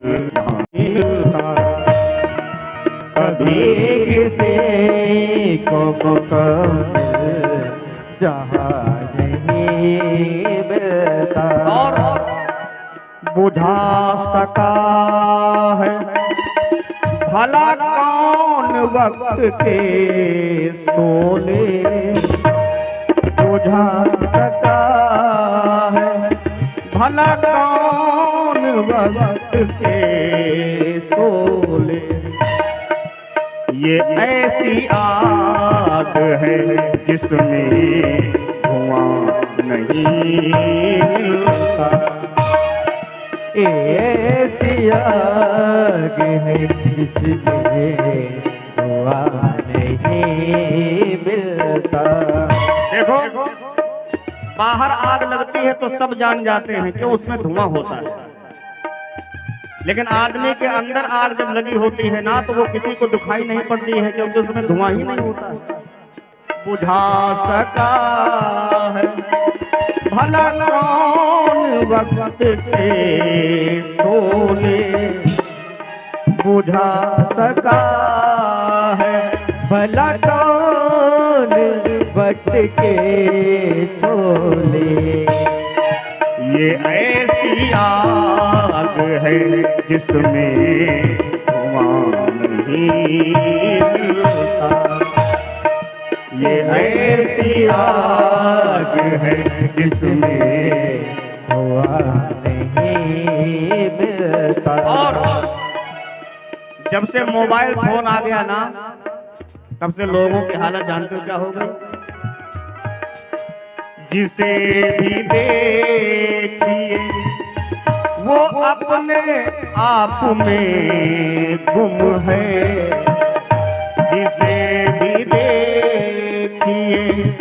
कभी किसी को मुकम्मल जहाँ नहीं मिलता और बुझा सका है भला कौन वक्त के सोले, बुझा सका है भला कौन वक्त के सोले। ये ऐसी आग है जिसमें धुआं नहीं मिलता, ऐसी आग है जिसमें धुआं नहीं मिलता। देखो बाहर आग लगती है तो सब जान जाते हैं कि उसमें धुआं होता है, लेकिन आदमी के अंदर आग जब लगी होती है ना तो वो किसी को दिखाई नहीं पड़ती है क्योंकि उसमें धुआं ही नहीं होता है। बुझा सका है भला कौन वक्त के सोले, बुझा सका है भला कौन वक्त के सोले। ये ऐसी आग है जिसमें धुआं नहीं मिलता, ये ऐसी आग है जिसमें धुआं नहीं मिलता। और जब से मोबाइल फोन आ गया ना तब से लोगों की हालत जानते हो क्या हो गई। जिसे भी देखिए वो अपने आप में गुम है, जिसे भी देखिए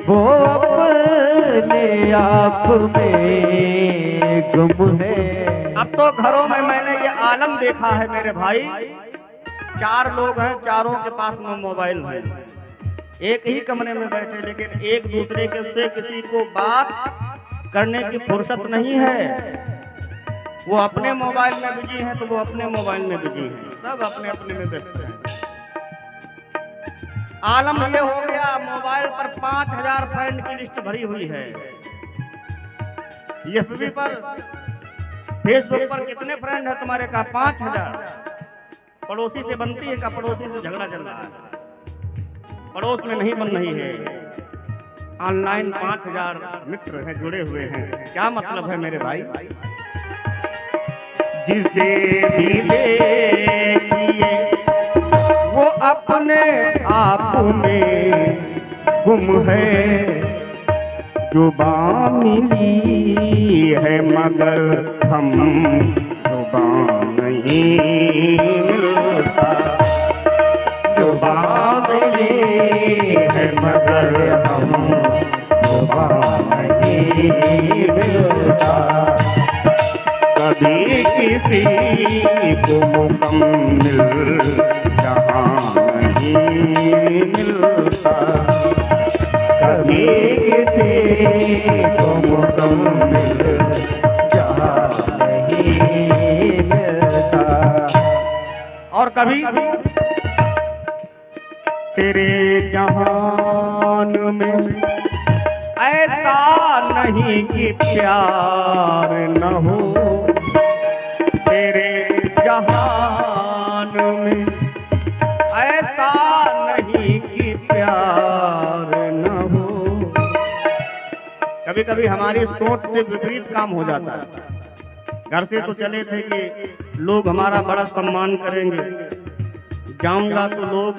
वो अपने आप में गुम है। अब तो घरों में मैंने ये आलम देखा है मेरे भाई, 4 लोग हैं, चारों के पास में मोबाइल है, एक ही कमरे में बैठे, लेकिन एक दूसरे के से किसी को बात करने की फुर्सत नहीं है। वो अपने मोबाइल में बिजी हैं तो वो अपने मोबाइल में बिजी हैं, सब अपने अपने में व्यस्त हैं। आलम ये हो गया मोबाइल पर 5000 फ्रेंड की लिस्ट भरी हुई है। एफबी पर, फेसबुक पर कितने फ्रेंड है तुम्हारे? का 5000। पड़ोसी से बनती है का पड़ोसी से झगड़ा चल रहा है, पड़ोस में नहीं बन रही है। ऑनलाइन 5000 मित्र हैं, जुड़े हुए हैं। क्या मतलब है मेरे भाई? जिसे भी देखिए वो अपने आप में गुम है, जुबान मिली है मगर हम जुबान नहीं मिलता, जुबान मिली है मगर हम जुबान नहीं मिलता। कभी किसी को मुकम्मल जहाँ नहीं मिलता, कभी किसी को मुकम्मल जहाँ नहीं मिलता। और कभी तेरे जहान में ऐसा नहीं कि प्यार न हो, तेरे जहान में ऐसा नहीं कि प्यार न हो। कभी कभी हमारी सोच से विपरीत काम हो जाता है। घर से तो चले थे कि लोग हमारा बड़ा सम्मान करेंगे, जाऊंगा तो लोग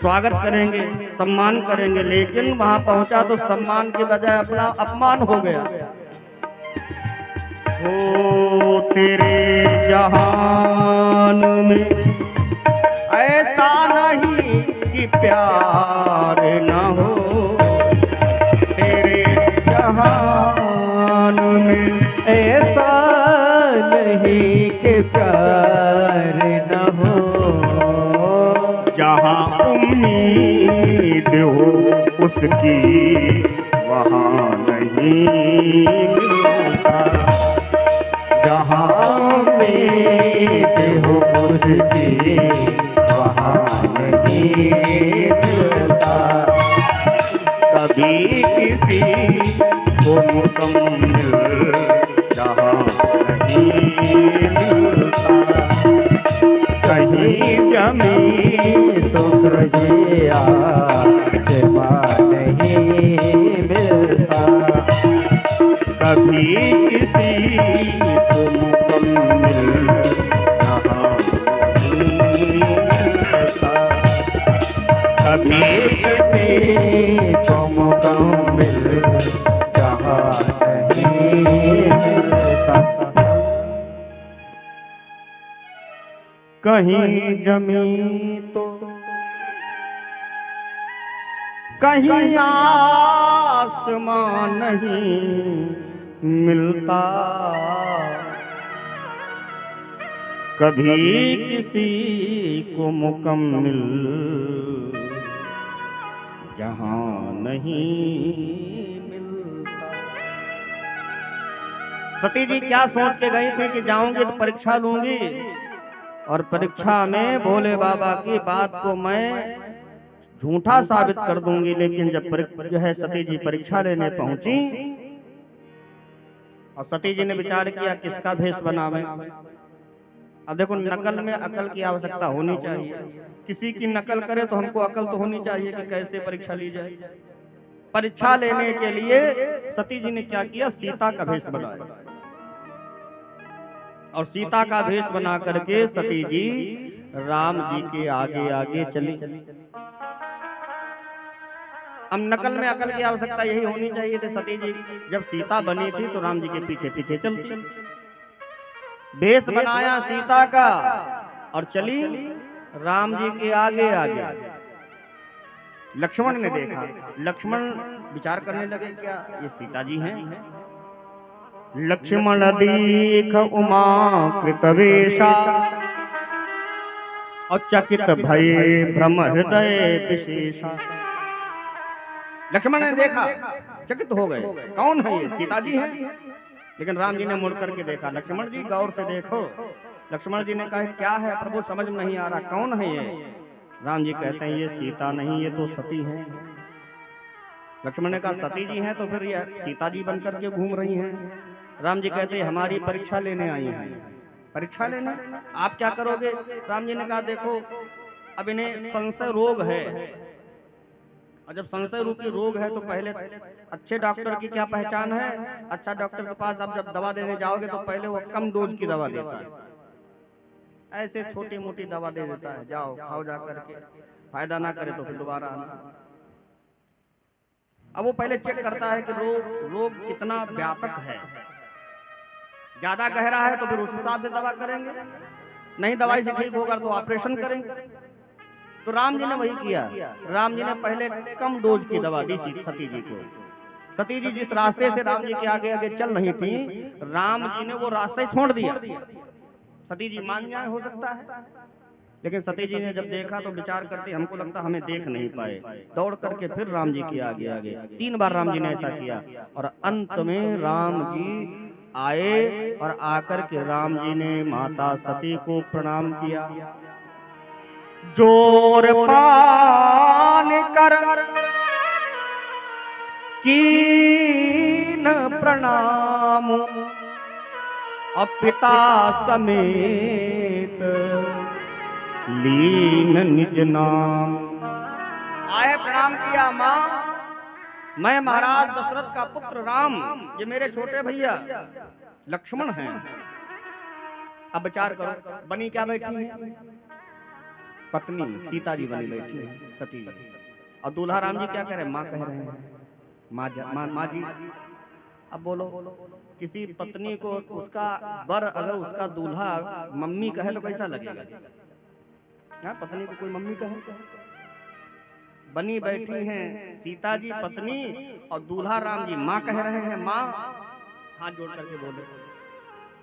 स्वागत करेंगे, सम्मान करेंगे, लेकिन वहां पहुंचा तो सम्मान के बजाय अपना अपमान हो गया। ओ तेरे जहान में ऐसा नहीं कि प्यार न हो, तेरे जहान में ऐसा नहीं कि प्यार न हो। जहाँ उम्मीद हो उसकी वहाँ नहीं मिलता, जहाँ उम्मीद हो उसकी वहाँ नहीं मिलता। कभी किसी को मुकम्मल जहाँ नहीं मिलता। कहीं जमीन तो कहीं आसमां नहीं मिलता। कभी किसी को मुकम्मल जहाँ नहीं मिलता। कभी किसी को मुकम्मल जहाँ नहीं मिलता। कहीं जमीन तो कहीं आसमां नहीं मिलता। कभी किसी को मुकम्मल जहां नहीं मिलता। सती जी क्या सोच के गई थी कि जाऊंगी तो परीक्षा लूंगी और परीक्षा में भोले बाबा की बात को मैं झूठा साबित कर दूंगी। लेकिन जब जो है सती जी परीक्षा लेने पहुंची और सती जी ने विचार किया किसका भेष बनावे। अब देखो, नकल में अकल की आवश्यकता होनी चाहिए। किसी की नकल करे तो हमको अकल तो होनी चाहिए कि कैसे परीक्षा ली जाए। परीक्षा लेने के लिए सती जी ने क्या किया, सीता का भेष बनाया और सीता का भेष बना करके सती जी राम जी के आगे आगे चली। अब नकल में अकल की आवश्यकता यही होनी चाहिए थी। सती जी जब सीता बनी थी तो राम जी के पीछे पीछे चलती। भेष बनाया सीता का और चली राम जी के आगे आगे। लक्ष्मण ने देखा, लक्ष्मण विचार करने लगे क्या ये सीता जी हैं। लक्ष्मण दीख उमा कृतवेशा और चकित भये भ्रम हृदय विशेषा। लक्ष्मण ने देखा, चकित हो गए, कौन है ये, सीता जी हैं। लेकिन राम जी ने मुड़ करके देखा, लक्ष्मण जी गौर से देखो। लक्ष्मण जी ने कहा क्या है प्रभु, समझ में नहीं आ रहा, कौन है ये। राम जी कहते हैं ये सीता नहीं, ये तो सती हैं। लक्ष्मण ने कहा सती जी हैं तो फिर ये सीता जी बनकर के घूम रही हैं। राम जी कहते हैं हमारी परीक्षा लेने आई हैं। परीक्षा लेने आप क्या करोगे। राम जी ने कहा देखो अब इन्हें संशय रोग है और जब संशय रूपी रोग है तो पहले अच्छे डॉक्टर की क्या पहचान है। अच्छा डॉक्टर के पास आप जब दवा देने जाओगे तो पहले वो कम डोज की दवा देता है, ऐसे छोटी मोटी दवा दे देता है, जाओ खाओ जा करके, फायदा ना करे तो फिर दोबारा आना। अब वो पहले चेक करता है कि रोग कितना व्यापक है। ज्यादा गहरा है तो फिर उस हिसाब से दवा करेंगे, नहीं दवाई से ठीक होगा तो ऑपरेशन करेंगे। तो राम जी ने वही किया। राम जी ने पहले कम डोज की दवा दी सती जी को। सती जी जिस रास्ते से राम जी के आगे आगे चल रही थी, राम जी ने वो रास्ता छोड़ दिया। सती जी मान जाए हो सकता है, लेकिन सती जी ने जब देखा तो विचार करते हमको लगता हमें देख नहीं पाए, दौड़ करके फिर राम जी के आगे आगे 3 बार राम जी ने ऐसा किया और अंत में राम जी आए और आकर के राम जी ने माता सती को प्रणाम किया। जोर पान कर कीन प्रणाम और पिता समेत लीन निज नाम। आए प्रणाम किया, माँ मैं महाराज दशरथ का पुत्र राम, ये मेरे छोटे भैया लक्ष्मण हैं। अब विचार करो बनी क्या बैठी है, पत्नी सीता जी बनी बैठी है सती जी, और दूल्हा राम जी क्या कह रहे हैं, माँ कह रहे हैं, माँ जी। अब बोलो किसी पत्नी को उसका वर अगर उसका दूल्हा मम्मी कहे तो कैसा लगेगा। हाँ, पत्नी को कोई मम्मी कहे। बनी बैठी हैं सीता जी पत्नी और दूल्हा राम जी माँ कह रहे हैं, माँ हाथ जोड़ करके बोले।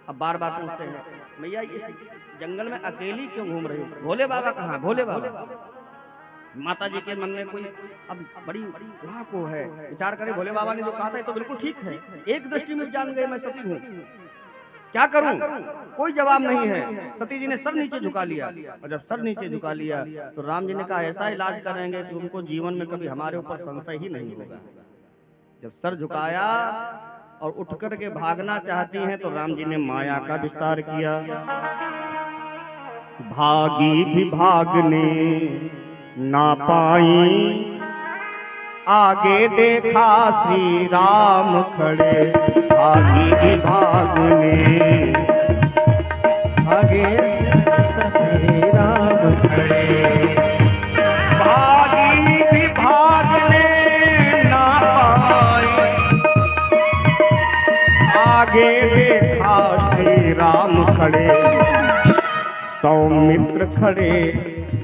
अब बार बार पूछते हैं भैया इस जंगल में अकेली क्यों घूम रही हो, भोले बाबा कहाँ, भोले बाबा। माता जी के मन में कोई अब बड़ी वहाँ को है, विचार करें भोले बाबा ने जो कहा था तो बिल्कुल ठीक है, एक दृष्टि में जान गए मैं सती हूँ। क्या करूं? कोई जवाब नहीं है। सती जी ने सर नीचे झुका लिया, और जब सर नीचे झुका लिया तो राम जी ने कहा ऐसा इलाज करेंगे कि उनको जीवन में कभी हमारे ऊपर संशय ही नहीं होगा। जब सर झुकाया और उठ करके भागना चाहती हैं तो राम जी ने माया का विस्तार किया। भागी भी भागने ना पाई, आगे देखा श्री राम खड़े। भागी भी भागने, आगे श्री राम खड़े। भागी भी भागने ना पाई, आगे देखा श्री राम खड़े। सौमित्र खड़े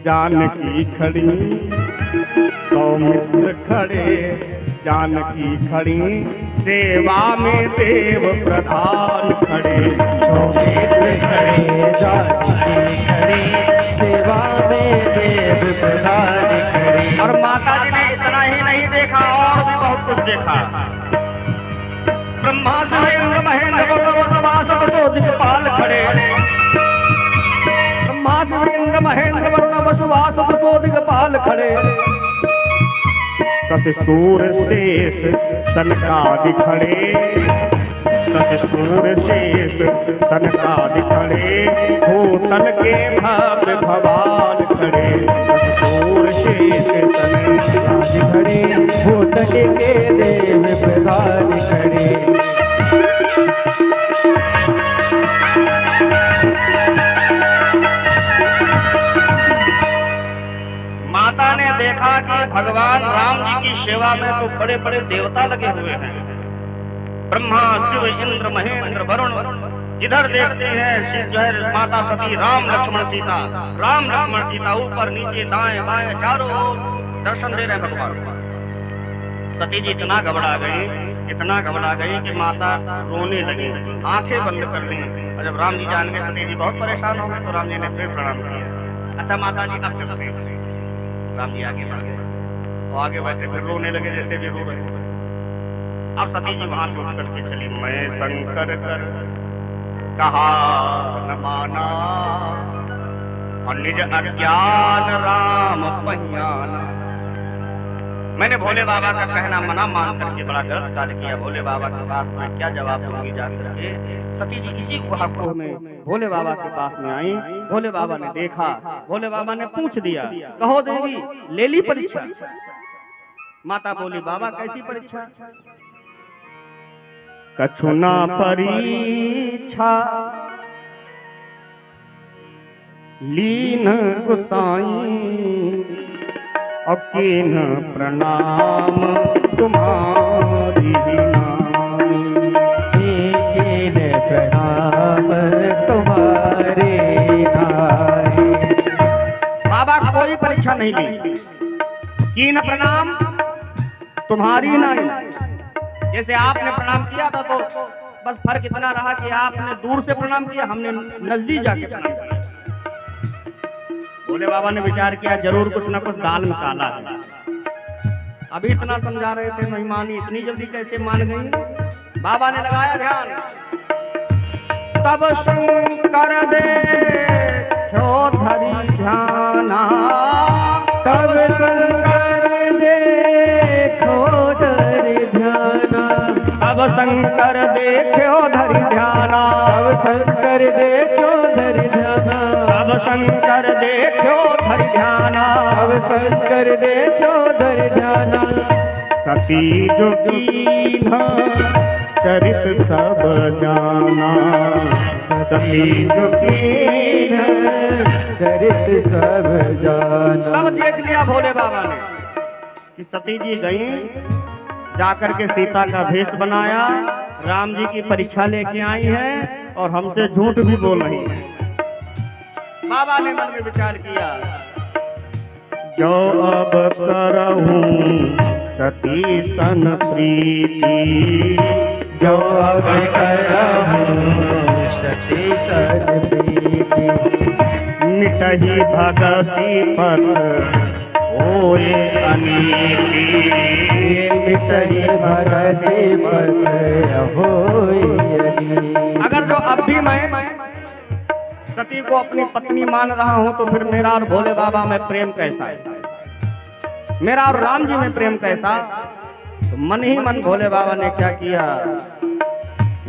जानकी खड़ी, सौमित्र खड़े जानकी खड़ी। सेवा में देव प्रधान खड़े। सौमित्र खड़े जानकी खड़ी, सेवा में देव प्रधान खड़े। और माता जी ने इतना ही नहीं देखा, और भी बहुत कुछ देखा। ब्रह्मा से इंद्र महेंद्र वसु दिक्पाल खड़े। इंद्र महेंद्र वरुण वसुवास दिक्पाल खड़े। शशि सूर्य शेष सनकादि खड़े। शशि सूर्य शेष सनकादि खड़े। भूतल के भव्य भवान खड़े। शशि सूर्य शेष सनकादि खड़े। भूतल के देव प्रधान खड़े। माता ने देखा कि भगवान राम जी की सेवा में तो बड़े बड़े देवता लगे हुए हैं। ब्रह्मा शिव इंद्र महेंद्र वरुण, जिधर देखते हैं जो है माता सती राम लक्ष्मण सीता, राम लक्ष्मण सीता, ऊपर नीचे दाएं बाएं चारों ओर दर्शन दे रहे हैं भगवान। सती जी इतना घबरा गई कि माता रोने लगी, आंखें बंद कर ली। और जब राम जी जान गए सती जी बहुत परेशान हो गए तो राम जी ने फिर प्रणाम किया। अच्छा माता जी अब चलते हैं। राम जी आगे बढ़ गए और आगे वैसे फिर रोने लगे जैसे भी रो रहे थे। अब सती जी वहां से उठ करके चली। मैं शंकर कर कहा न माना, और निज अज्ञान राम पहियाना। मैंने भोले बाबा का कहना मना मान करके बड़ा गलत कार्य किया। भोले बाबा के पास में क्या जवाब दूंगी जा करके सती जी इसी गुहा में भोले बाबा के पास में आई। भोले बाबा ने देखा, भोले बाबा ने पूछ दिया, कहो देवी ले ली परीक्षा? माता बोली बाबा कैसी परीक्षा? कछुना परीक्षा लीन गुसाई, और कीन प्रणाम तुम्हारी नाई। कीन प्रणाम तुम्हारे नाई। बाबा कोई परीक्षा नहीं ली, कीन प्रणाम तुम्हारी नाई। जैसे आपने प्रणाम किया था तो बस फर्क इतना रहा कि आपने दूर से प्रणाम किया, हमने नजदीक जाके प्रणाम किया। भोले बाबा ने विचार किया जरूर कुछ न कुछ दाल में काला है। अभी इतना समझा रहे थे महिमानी, इतनी जल्दी कैसे मान गई? बाबा ने लगाया ध्यान। तब शंकर देखो धरि ध्याना, तब शंकर देखो धरि ध्याना। तब शंकर देखो धरि ध्याना, तब शंकर देखो धरि ध्याना। तब शंकर देखो धरि ध्याना, तब शंकर देखो धरि ध्याना। सती जो कीन्हा चरित सब जाना, सती जो कीन्हा चरित सब जाना। सब देख लिया भोले बाबा ने कि सती जी गई, जाकर के सीता का भेष बनाया, राम जी की परीक्षा लेके आई है और हमसे झूठ भी बोल रही है। बाबा ने मन में विचार किया, जो अब करहूं सती सन प्रीति, जो अब करहूं सती सन प्रीति। मिटही भगति पथ होए अनीति मिटई भगति पद होए अनीति। अगर जो अब भी मैं सती को अपनी पत्नी मान रहा हूं तो फिर मेरा और भोले बाबा में प्रेम कैसा है, मेरा और राम जी में प्रेम कैसा। तो मन ही मन भोले बाबा ने क्या किया,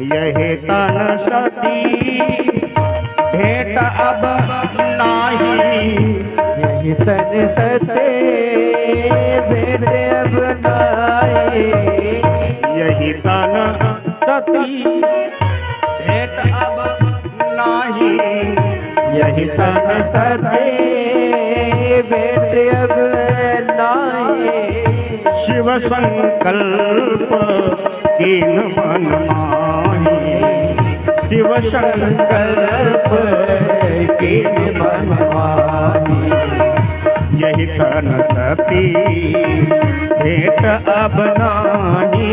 यही तन सती भेंट अब नाही, यही तन सते भेंट अब नाई, यही तन सती भेंट अब नाही, यही तन सते भेंट अब नाई। शिव संकल्प कीन मन माही, शिव संकल्प कीन मन माही, यही तन सती भेंट अब नाही,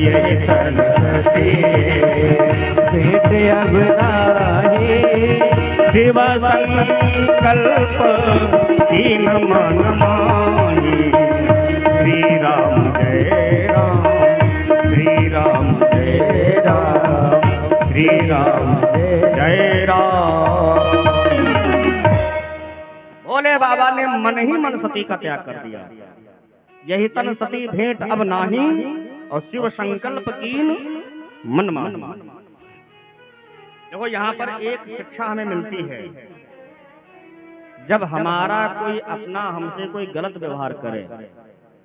यही तन सती भेंट अब नाई। शिव संकल्प कीन मन माही, श्री राम जय राम, श्री राम जय राम, श्री राम जय राम। भोले बाबा ने मन ही मन सती का त्याग कर दिया। यही तन सती भेंट अब नाही, और शिव संकल्प कीन मन मान। देखो यहाँ पर एक शिक्षा हमें मिलती है, जब हमारा कोई अपना हमसे कोई गलत व्यवहार करे,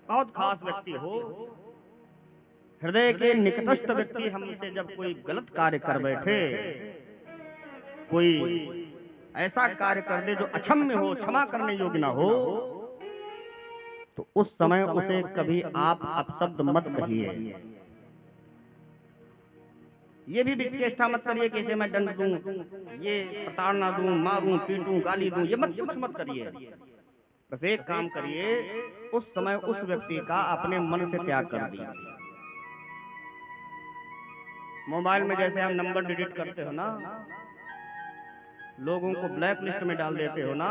बहुत खास व्यक्ति हो, हृदय के निकटस्थ व्यक्ति हमसे जब कोई गलत कार्य कर बैठे, कोई ऐसा कार्य कर दे जो अक्षम्य हो, क्षमा करने योग्य ना हो, तो उस समय उसे कभी आप अपशब्द मत कहिए। ये भी चेष्टा मत करिए कि इसे मैं दंड दूं, ये प्रताड़ना दूं, मारूं, पीटूं, गाली दूं, ये मत कुछ मत करिए। बस एक काम करिए, उस समय उस व्यक्ति का अपने मन से त्याग कर दिया। मोबाइल में जैसे हम नंबर डिलीट करते हो ना, लोगों को ब्लैक लिस्ट में डाल देते हो ना,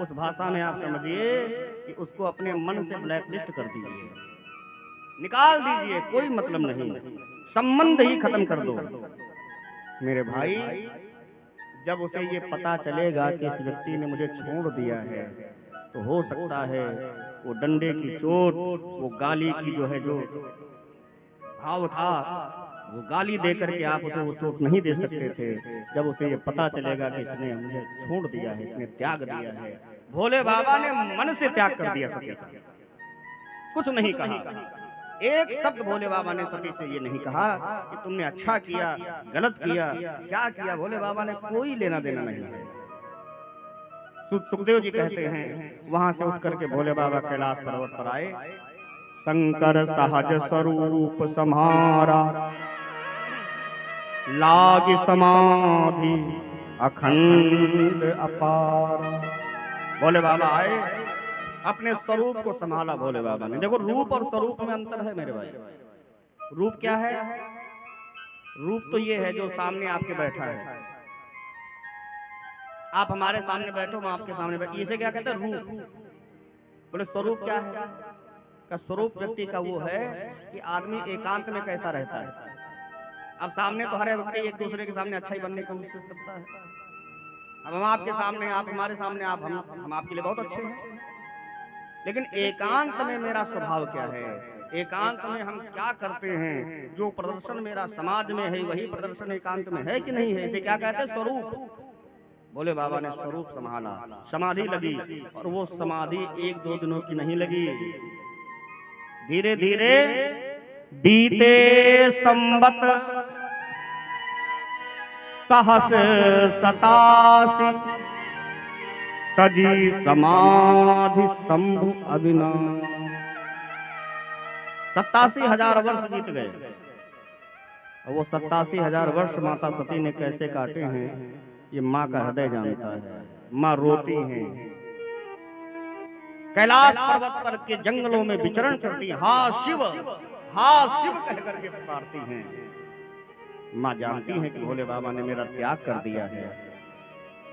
उस भाषा में आप समझिए कि उसको अपने मन से ब्लैक लिस्ट कर दीजिए, निकाल दीजिए, कोई मतलब नहीं, संबंध ही खत्म कर दो। मेरे भाई, जब उसे ये पता चलेगा कि इस व्यक्ति ने मुझे छोड़ दिया है, तो हो सकता है वो डंडे की चोट, वो गाली की जो है जो भाव था, वो गाली दे करके आप उसे वो चोट नहीं दे सकते थे। जब उसे ये पता चलेगा कि इसने मुझे छोड़ दिया है, इसने त्याग दिया है, भोले बाबा ने मन से त्याग कर दिया सती का, कुछ नहीं कहा। एक शब्द भोले बाबा ने सती से ये नहीं कहा कि तुमने अच्छा किया, गलत किया, क्या किया। भोले बाबा ने कोई लेना देना नहीं है। सुखदेव जी कहते हैं, वहां से उठ करके भोले बाबा कैलाश पर्वत पर आए, शंकर सहज स्वरूप सम्हारा, लाग समाधि अखंड अपार। भोले बाबा आए, अपने स्वरूप को संभाला भोले बाबा ने। देखो, रूप और स्वरूप में अंतर है मेरे भाई। रूप क्या है? रूप तो ये है जो सामने आपके बैठा है, आप हमारे सामने बैठो, मैं आपके सामने बैठो, इसे क्या कहते हैं? रूप। बोले स्वरूप क्या है? का स्वरूप व्यक्ति का वो है कि आदमी एकांत में कैसा रहता है। अब सामने तो हर व्यक्ति एक दूसरे के सामने अच्छा ही बनने की कोशिश करता है। अब हम आपके सामने, आप हमारे सामने, आप हम आपके लिए बहुत अच्छे हैं, लेकिन एकांत में मेरा स्वभाव क्या है, एकांत में हम क्या करते हैं, जो प्रदर्शन मेरा समाज में है वही प्रदर्शन एकांत में है कि नहीं है, इसे क्या कहते हैं? स्वरूप। भोले बाबा ने स्वरूप संभाला, समाधि लगी, और वो समाधि एक दो दिनों की नहीं लगी, धीरे धीरे बीते संवत सहस 87 तजी समाधि शंभु अविनाश। 87,000 वर्ष बीत गए, और वो 87,000 वर्ष माता सती ने कैसे काटे हैं, ये माँ का हृदय जानता है। माँ रोती हैं, कैलाश पर्वत पर के जंगलों में विचरण करती, हा शिव, हा शिव कह करके पुकारती हैं। माँ जानती हैं कि भोले बाबा ने मेरा त्याग कर दिया है,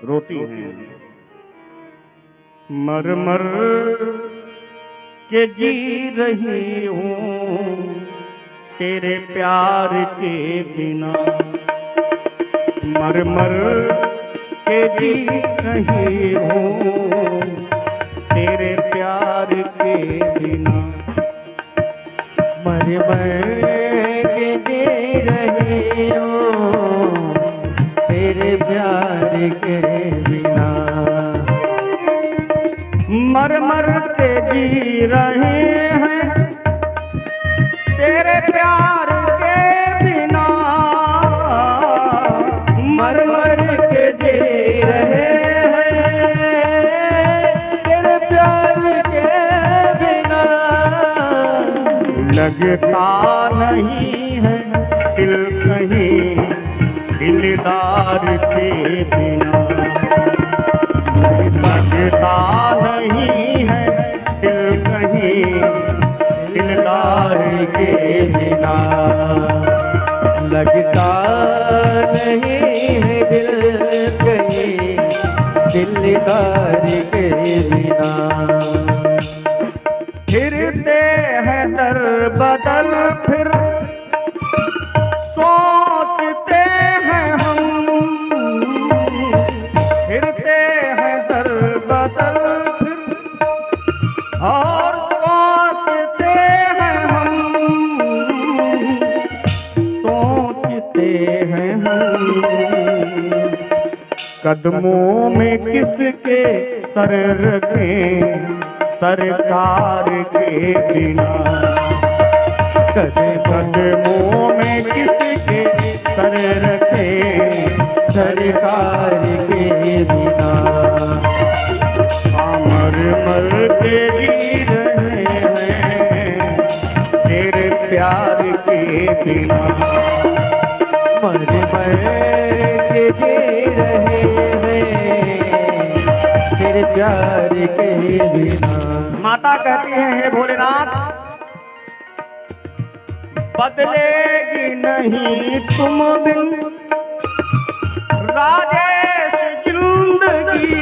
रोती हैं। मर मर के जी रही हूँ तेरे प्यार के बिना, मर मर के जी रही हूँ तेरे प्यार के बिना। मर मर के जी रही हूँ तेरे प्यार के बिना, मर मर के जी रहे हैं तेरे प्यार के बिना, मर मर के जी रहे हैं तेरे प्यार के बिना। लगता नहीं है दिल कहीं दिलदार के बिना, लगता नहीं है दिल कहीं दिलदार के बिना, लगता नहीं है दिल कहीं दिलदार के बिना। फिरते हैं दर बदल फिर सोचते हैं हम, फिरते हैं दर बदल फिर और सोचते हैं हम, सोचते हैं हम कदमों में किसके सर रखें सरकार के बिना, कदमों में किसके सर रखें सरकार के बिना। मर मर के जी रहे हैं तेरे प्यार के बिना, मर मर के जी रहे हैं तेरे प्यार के बिना। माता कहती है हे भोलेनाथ बदलेगी नहीं तुम बिन राजेश जिंदगी,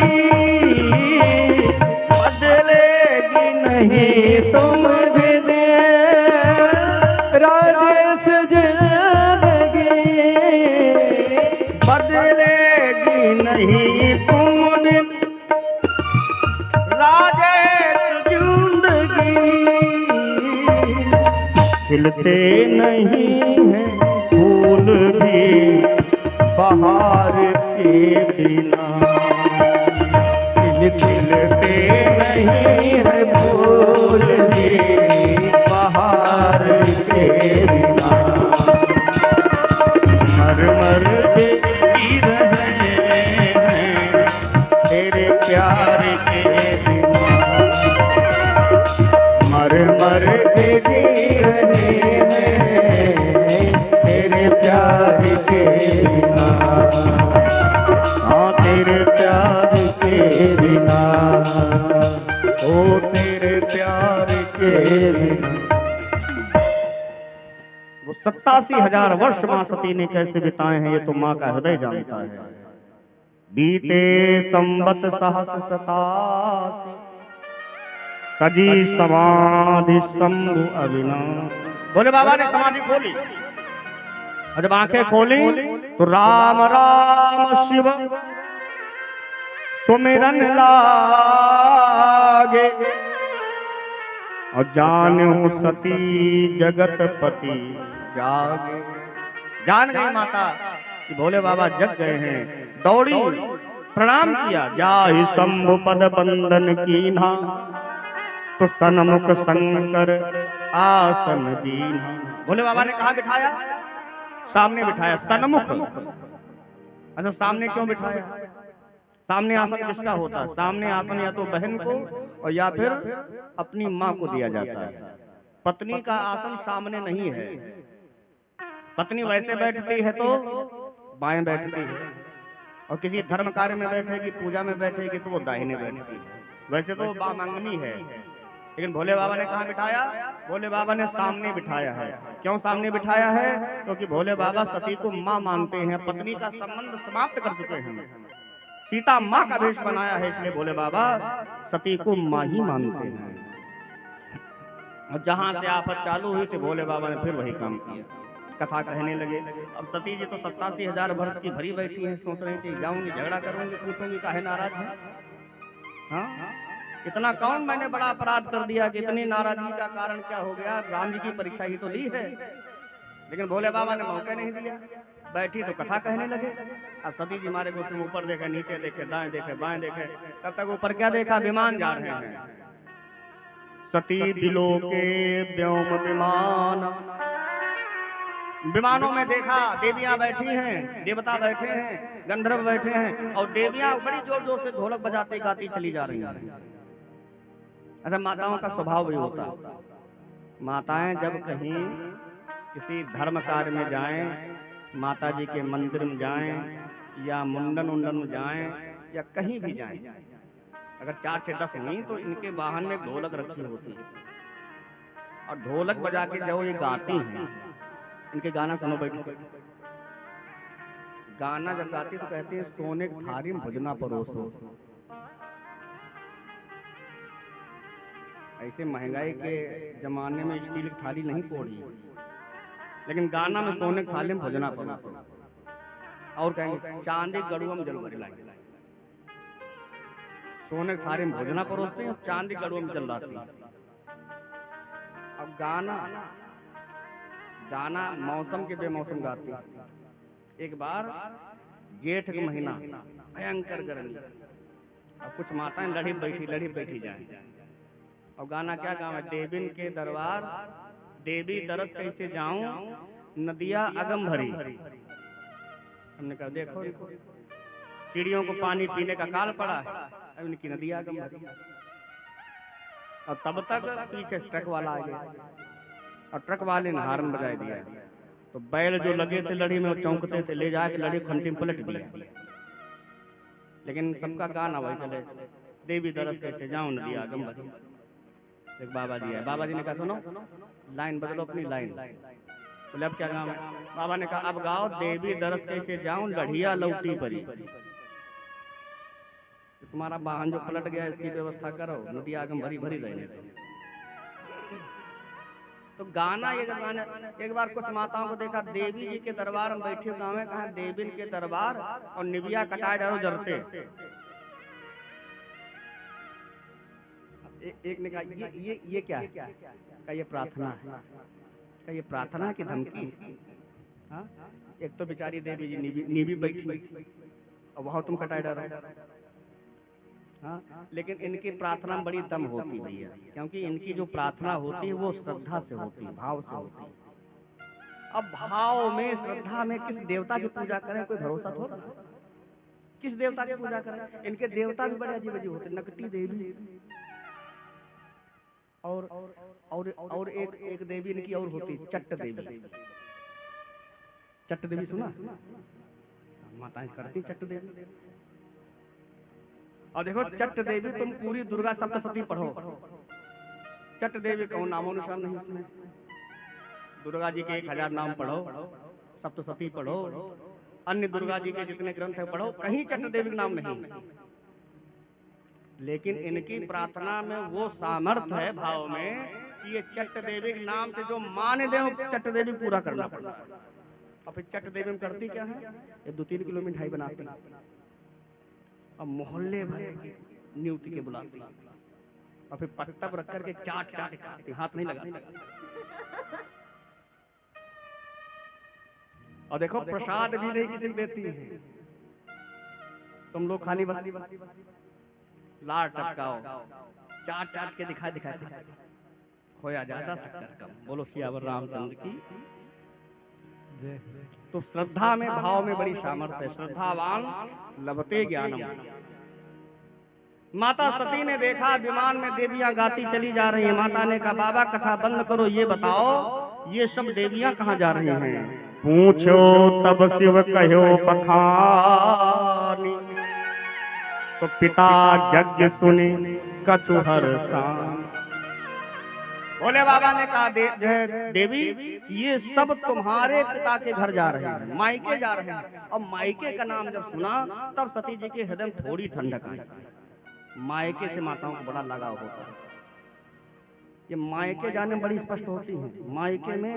बदलेगी नहीं तुम बिन राजेश जिंदगी, बदलेगी नहीं तुम बिन राजेश जिंदगी। खिलते नहीं हैं फूल भी बहार के बिना, खिलते नहीं हैं फूल भी बहार के बिना, मर मर के जी रहे हैं तेरे प्यार के बिना, मर मर के जी रहे हैं तेरे प्यार के बिना, हाँ तेरे प्यार के बिना, ओ तेरे प्यार के बिना। वो 87,000 वर्ष माँ सती ने कैसे बिताए हैं ये तो माँ का हृदय जानता है। बीते संवत सहस्र सतासी तजी समाधि शंभु अविनाश। बोले बाबा ने समाधि खोली और जब आंखें खोली तो राम राम शिव सुमिरन लागे और जानहु सती जगत पति जागे। जान गई माता कि भोले बाबा जग गए हैं, दौड़ी प्रणाम किया, जाहि शंभु पद बंदन कीन्हा तो सन्मुख शंकर आसन दीन्हा। भोले बाबा ने कहा बिठाया? सामने बिठाया, सन्मुख। अच्छा सामने क्यों बिठाया? सामने आसन किसका होता है? सामने आसन या तो बहन को और या फिर अपनी माँ को दिया जाता है। पत्नी का आसन सामने नहीं है। पत्नी वैसे बैठती है तो बाएं बैठती है, और किसी धर्म कार्य में बैठेगी, पूजा में बैठेगी तो वो दाहिने बैठती है। वैसे तो बामांगनी है, लेकिन भोले बाबा ने कहाँ बिठाया? भोले बाबा ने सामने बिठाया है। क्यों सामने बिठाया है? क्योंकि भोले बाबा सती को माँ मानते हैं, पत्नी का संबंध समाप्त कर चुके हैं। सीता माँ का वेश बनाया है, इसलिए भोले बाबा सती को माँ ही मानते हैं। और जहां से आफत चालू हुई थी भोले बाबा ने फिर वही काम किया, कथा कहने लगे। अब सती जी तो 87,000 वर्ष की भरी बैठी हैं, सोच रही थी जाऊंगी झगड़ा करूंगी, पूछूंगी काहे नाराज है। हाँ, इतना कौन मैंने बड़ा अपराध कर दिया कि इतनी नाराजगी का कारण क्या हो गया। राम जी की परीक्षा ही तो ली है, लेकिन भोले बाबा ने मौका नहीं दिया। बैठी तो कथा कहने लगे। अब सती जी मारे को ऊपर देखे, नीचे देखे, दाएं देखे, बाएं देखे, तब तक ऊपर क्या देखा, विमान जा रहे हैं। सती बिलो के व्योम विमान, विमानों में देखा देवियां बैठी हैं, देवता बैठे हैं, गंधर्व बैठे हैं, और देवियां बड़ी जोर जोर से ढोलक बजाते गाती चली जा रही हैं। अच्छा, माताओं का स्वभाव भी होता है। माताएं जब कहीं किसी धर्म कार्य में जाएं, माता जी के मंदिर में जाएं या मुंडन उंडन में जाएं या कहीं भी जाएं, अगर 4 से 10 हुई तो इनके वाहन में ढोलक रखी होती है, और ढोलक बजा के जब ये गाती हैं, इनके गाना सुनो बैठो। गाना जब गाती तो कहती है सोने की थारी में भुजना परोसो। ऐसे महंगाई के जमाने में स्टील की थाली नहीं पोड़ी, लेकिन गाना में सोने की थाली में भुजना परोसो। और कहेंगे चांदी गड़ुआ में जल भरी लाई। सोने की थाली में भोजना परोसते हैं, चांदी गड़ुआ में जल लाती है। अब गाना मौसम के बेमौसम गाती है। एक बार जेठ का महीना, भयंकर गर्मी, अब कुछ माताएं लड़ी बैठी जाए, और गाना क्या गाँव है, देविन के दरबार देवी दरस कैसे जाऊं नदिया अगम भरी। हमने कहा देखो चिड़ियों को पानी पीने का काल पड़ा है, अब इनकी नदिया अगम भरी। और तब तक पीछे ट्रक वाला आ गया, और ट्रक वाले ने हार्न बजा दिया, तो बैल जो लगे थे लड़ी में वो चौंकते थे, ले जाके लड़ी खंटी में पलट दिया। लेकिन सबका गाना वही चले, देवी दरस कैसे जाऊं नदिया अगम भरी। एक बाबा जी है, बाबा जी ने कहा सुनो लाइन बदलो अपनी लाइन। बोले अब क्या गाँव है, बाबा ने कहा अब गाओ देवी दरस कैसे जाऊं लढ़िया लौटी परी। तुम्हारा वाहन जो पलट गया इसकी व्यवस्था करो, नदिया आगम भरी भरी रहने दो। तो गाना ये जब गाना, एक बार कुछ माताओं को देखा देवी जी के दरबार में बैठी गाँव में, कहा देवी के दरबार और निबिया कटाए डालो जरते। एक ने कहा ये क्या है, का ये प्रार्थना है, का ये प्रार्थना की धमकी। हाँ, एक तो बेचारी देवी जी नीबी बैठी और वहां तुम कटाए डालो। हाँ, लेकिन इनकी प्रार्थना में बड़ी दम होती भैया, क्योंकि इनकी जो प्रार्थना होती है वो श्रद्धा से होती है, भाव से होती है। अब भाव में श्रद्धा में किस देवता की पूजा करें कोई भरोसा थोड़ा, किस देवता की पूजा करें। इनके देवता भी बड़े अजीब अजीब होते, नकटी देवी और एक देवी इनकी और होती चट्ट देवी। चट्ट देवी सुना, माताएं करती चट्ट देवी। और देखो चट्ट देवी तुम पूरी दुर्गा सप्तशती पढ़ो, चट्ट देवी का नामो निशान नहीं इसमें। दुर्गा जी के 1000 नाम पढ़ो, सप्तशती पढ़ो, अन्य दुर्गा जी के जितने ग्रंथ है पढ़ो, कहीं चट्ट देवी का नाम नहीं। लेकिन इनकी प्रार्थना में वो सामर्थ्य है भाव में कि ये चट्ट देवी के नाम से जो माने दे चट्ट देवी पूरा करना पड़ता है। और फिर चट्ट देवी में करती क्या है, ये 2-3 किलो मिठाई बनाती, और मोहल्ले भरे न्यूति के बुलाती, और फिर पत्ता रख करके चाट खाती, हाथ नहीं लगाती। और देखो प्रसाद भी नहीं किसी को देती है, तुम लोग खाली बस लार टपकाओ, चाट के दिखाए खोया ज्यादा शक्कर कम। बोलो सियावर रामचंद्र की। तो श्रद्धा में भाव में बड़ी सामर्थ्य है, श्रद्धावान लभते ज्ञानम। माता सती ने देखा विमान में देवियां गाती चली जा रही हैं। माता ने कहा बाबा कथा बंद करो, ये बताओ ये सब देवियां कहाँ जा रही हैं। पूछो तब शिव कहो बखानी, तो पिता यज्ञ सुने कछु हर्षान। भोले बाबा ने कहा देवी ये सब तुम्हारे पिता के घर जा रहे हैं, मायके जा रहे हैं। और मायके का नाम जब सुना तब सती जी के हृदय में थोड़ी ठंडक आई। मायके से माताओं को बड़ा लगाव होता है। ये मायके जाने बड़ी स्पष्ट होती है। मायके में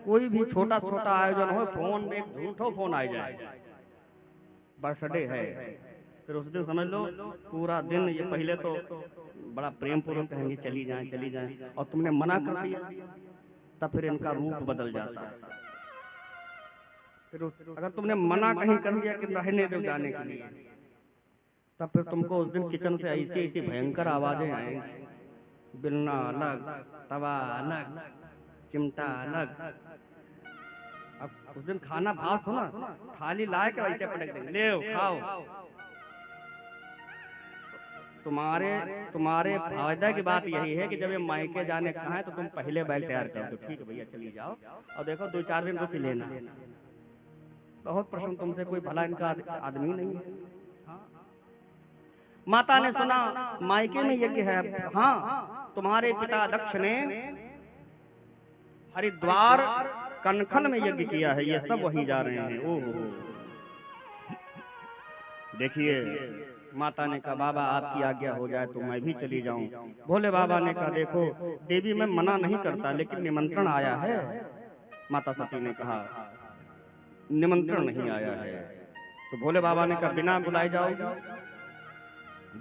कोई भी छोटा छोटा आयोजन हो, फोन में झूठो फोन आ जाए, बर्थडे है, फिर उस दिन समझ लो पूरा दिन ये पहले तो बड़ा प्रेम पूर्वक कहेंगे चली जाएं, और तुमने मना कर दिया तब फिर इनका रूप बदल जाता है। फिर अगर तुमने मना कहीं कर दिया कि रहने दो जाने के लिए, तब फिर तुमको उस दिन किचन से ऐसी ऐसी भयंकर आवाजें आएंगी, बिलना अलग, तवा अलग, चिमटा अलग। अब उस दिन खाना भात हो ना, थाली लाए के वैसे पटक देंगे, ले खाओ। तुम्हारे फायदा की बात यही है कि जब ये मायके जाने कहा है तो तुम पहले बैग तैयार कर दो, ठीक है भैया चली जाओ, और देखो 2-4 दिन रुक लेना। बहुत प्रश्न तुमसे, कोई भला इनका आदमी नहीं है। माता ने सुना मायके में यज्ञ है। हाँ, तुम्हारे पिता दक्ष ने हरिद्वार कनखल में यज्ञ किया है, ये सब वहीं जा रहे हैं। ओहो, देखिए माता ने कहा बाबा आपकी आज्ञा हो जाए तो मैं भी चली जाऊं। भोले बाबा ने कहा देखो देवी मैं मना नहीं करता, लेकिन निमंत्रण आया है। माता सती ने कहा निमंत्रण नहीं आया है। तो भोले बाबा ने कहा बिना बुलाए जाओगी?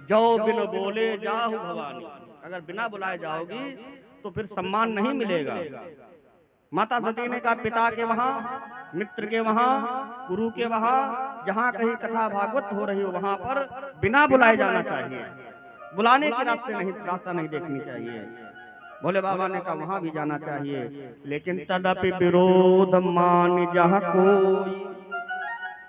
जाओ बिन बोले जाहु भवानी। अगर बिना बुलाए जाओगी तो फिर सम्मान नहीं मिलेगा। माता सती ने कहा पिता के वहां, मित्र के वहां, गुरु के वहां, जहां कहीं कथा भागवत हो रही हो वहां पर बिना बुलाए जाना चाहिए, बुलाने के रास्ता नहीं देखनी चाहिए। भोले बाबा ने कहा वहां भी जाना चाहिए, लेकिन तदपि विरोध मान जहां कोई,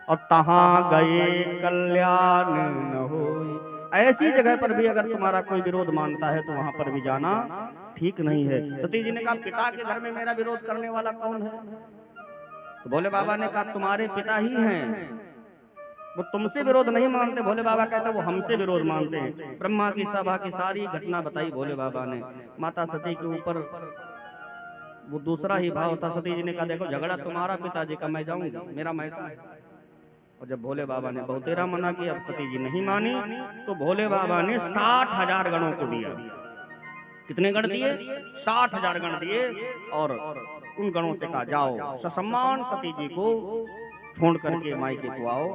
और तहां गए कल्याण न होई। ऐसी जगह पर भी अगर तुम्हारा कोई विरोध मानता है तो वहां पर भी जाना ठीक नहीं है। सती जी ने कहा पिता के घर में मेरा विरोध करने वाला कौन है? तो भोले बाबा ने कहा तुम्हारे पिता ही हैं, वो तुमसे विरोध नहीं मानते। भोले बाबा कहते वो हमसे विरोध मानते हैं। ब्रह्मा की सभा की सारी घटना बताई भोले बाबा ने। माता सती के ऊपर वो दूसरा ही भाव था। सती जी ने कहा देखो झगड़ा तुम्हारा पिताजी का, मैं जाऊंगी, मेरा मायका है। और जब भोले बाबा ने बहुतेरा मना किया, अब सती जी नहीं मानी, तो भोले बाबा ने 60,000 गणों को दिया। कितने गण दिए? 60,000 गण दिए, और उन गणों से कहा जाओ ससम्मान सती जी को छोड़ करके मायके को आओ।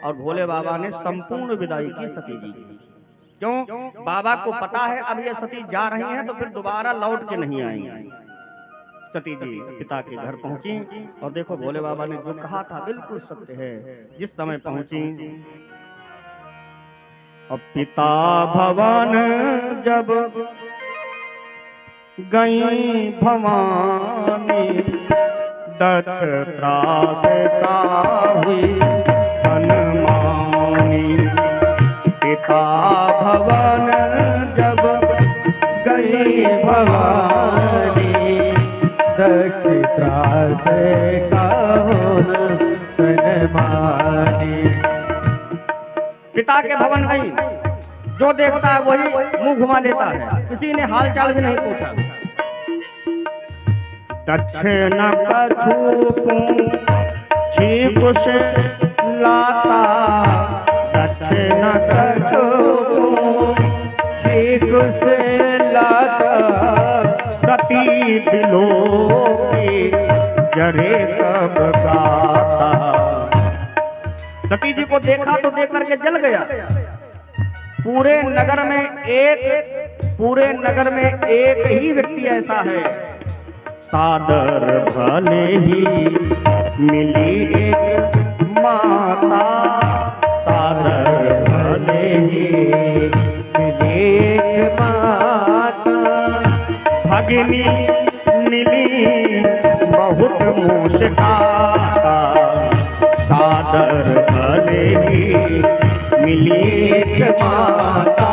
और भोले बाबा ने संपूर्ण विदाई की सती जी की। क्यों? बाबा को पता है अब ये सती जा रही हैं तो फिर दोबारा लौट के नहीं आएंगी। सती जी पिता के घर पहुंची, और देखो भोले बाबा ने जो कहा था बिल्कुल सत्य है। जिस समय पहुंची, अब पिता भवन जब गई भवानी, दक्ष त्रासता हुई सनमानी। पिता भवन जब गई भवानी, दक्ष त्रासता हुई सनमानी। पिता के भवन गई, जो देखता है वही मुंह घुमा लेता है, किसी ने हाल चाल भी नहीं पूछा। दक्षिण कछू छीप से लाता, दक्षिण कछू छीप से लाता, सती दिलो की जरे सब गाता। सती जी को देखा तो देख करके जल गया। पूरे नगर में एक ही व्यक्ति ऐसा है, सादर भले ही मिली एक माता, सादर भले ही मिली एक माता। भगिनी मिली बहुत मुस्काता, सादर भले ही मिली एक माता।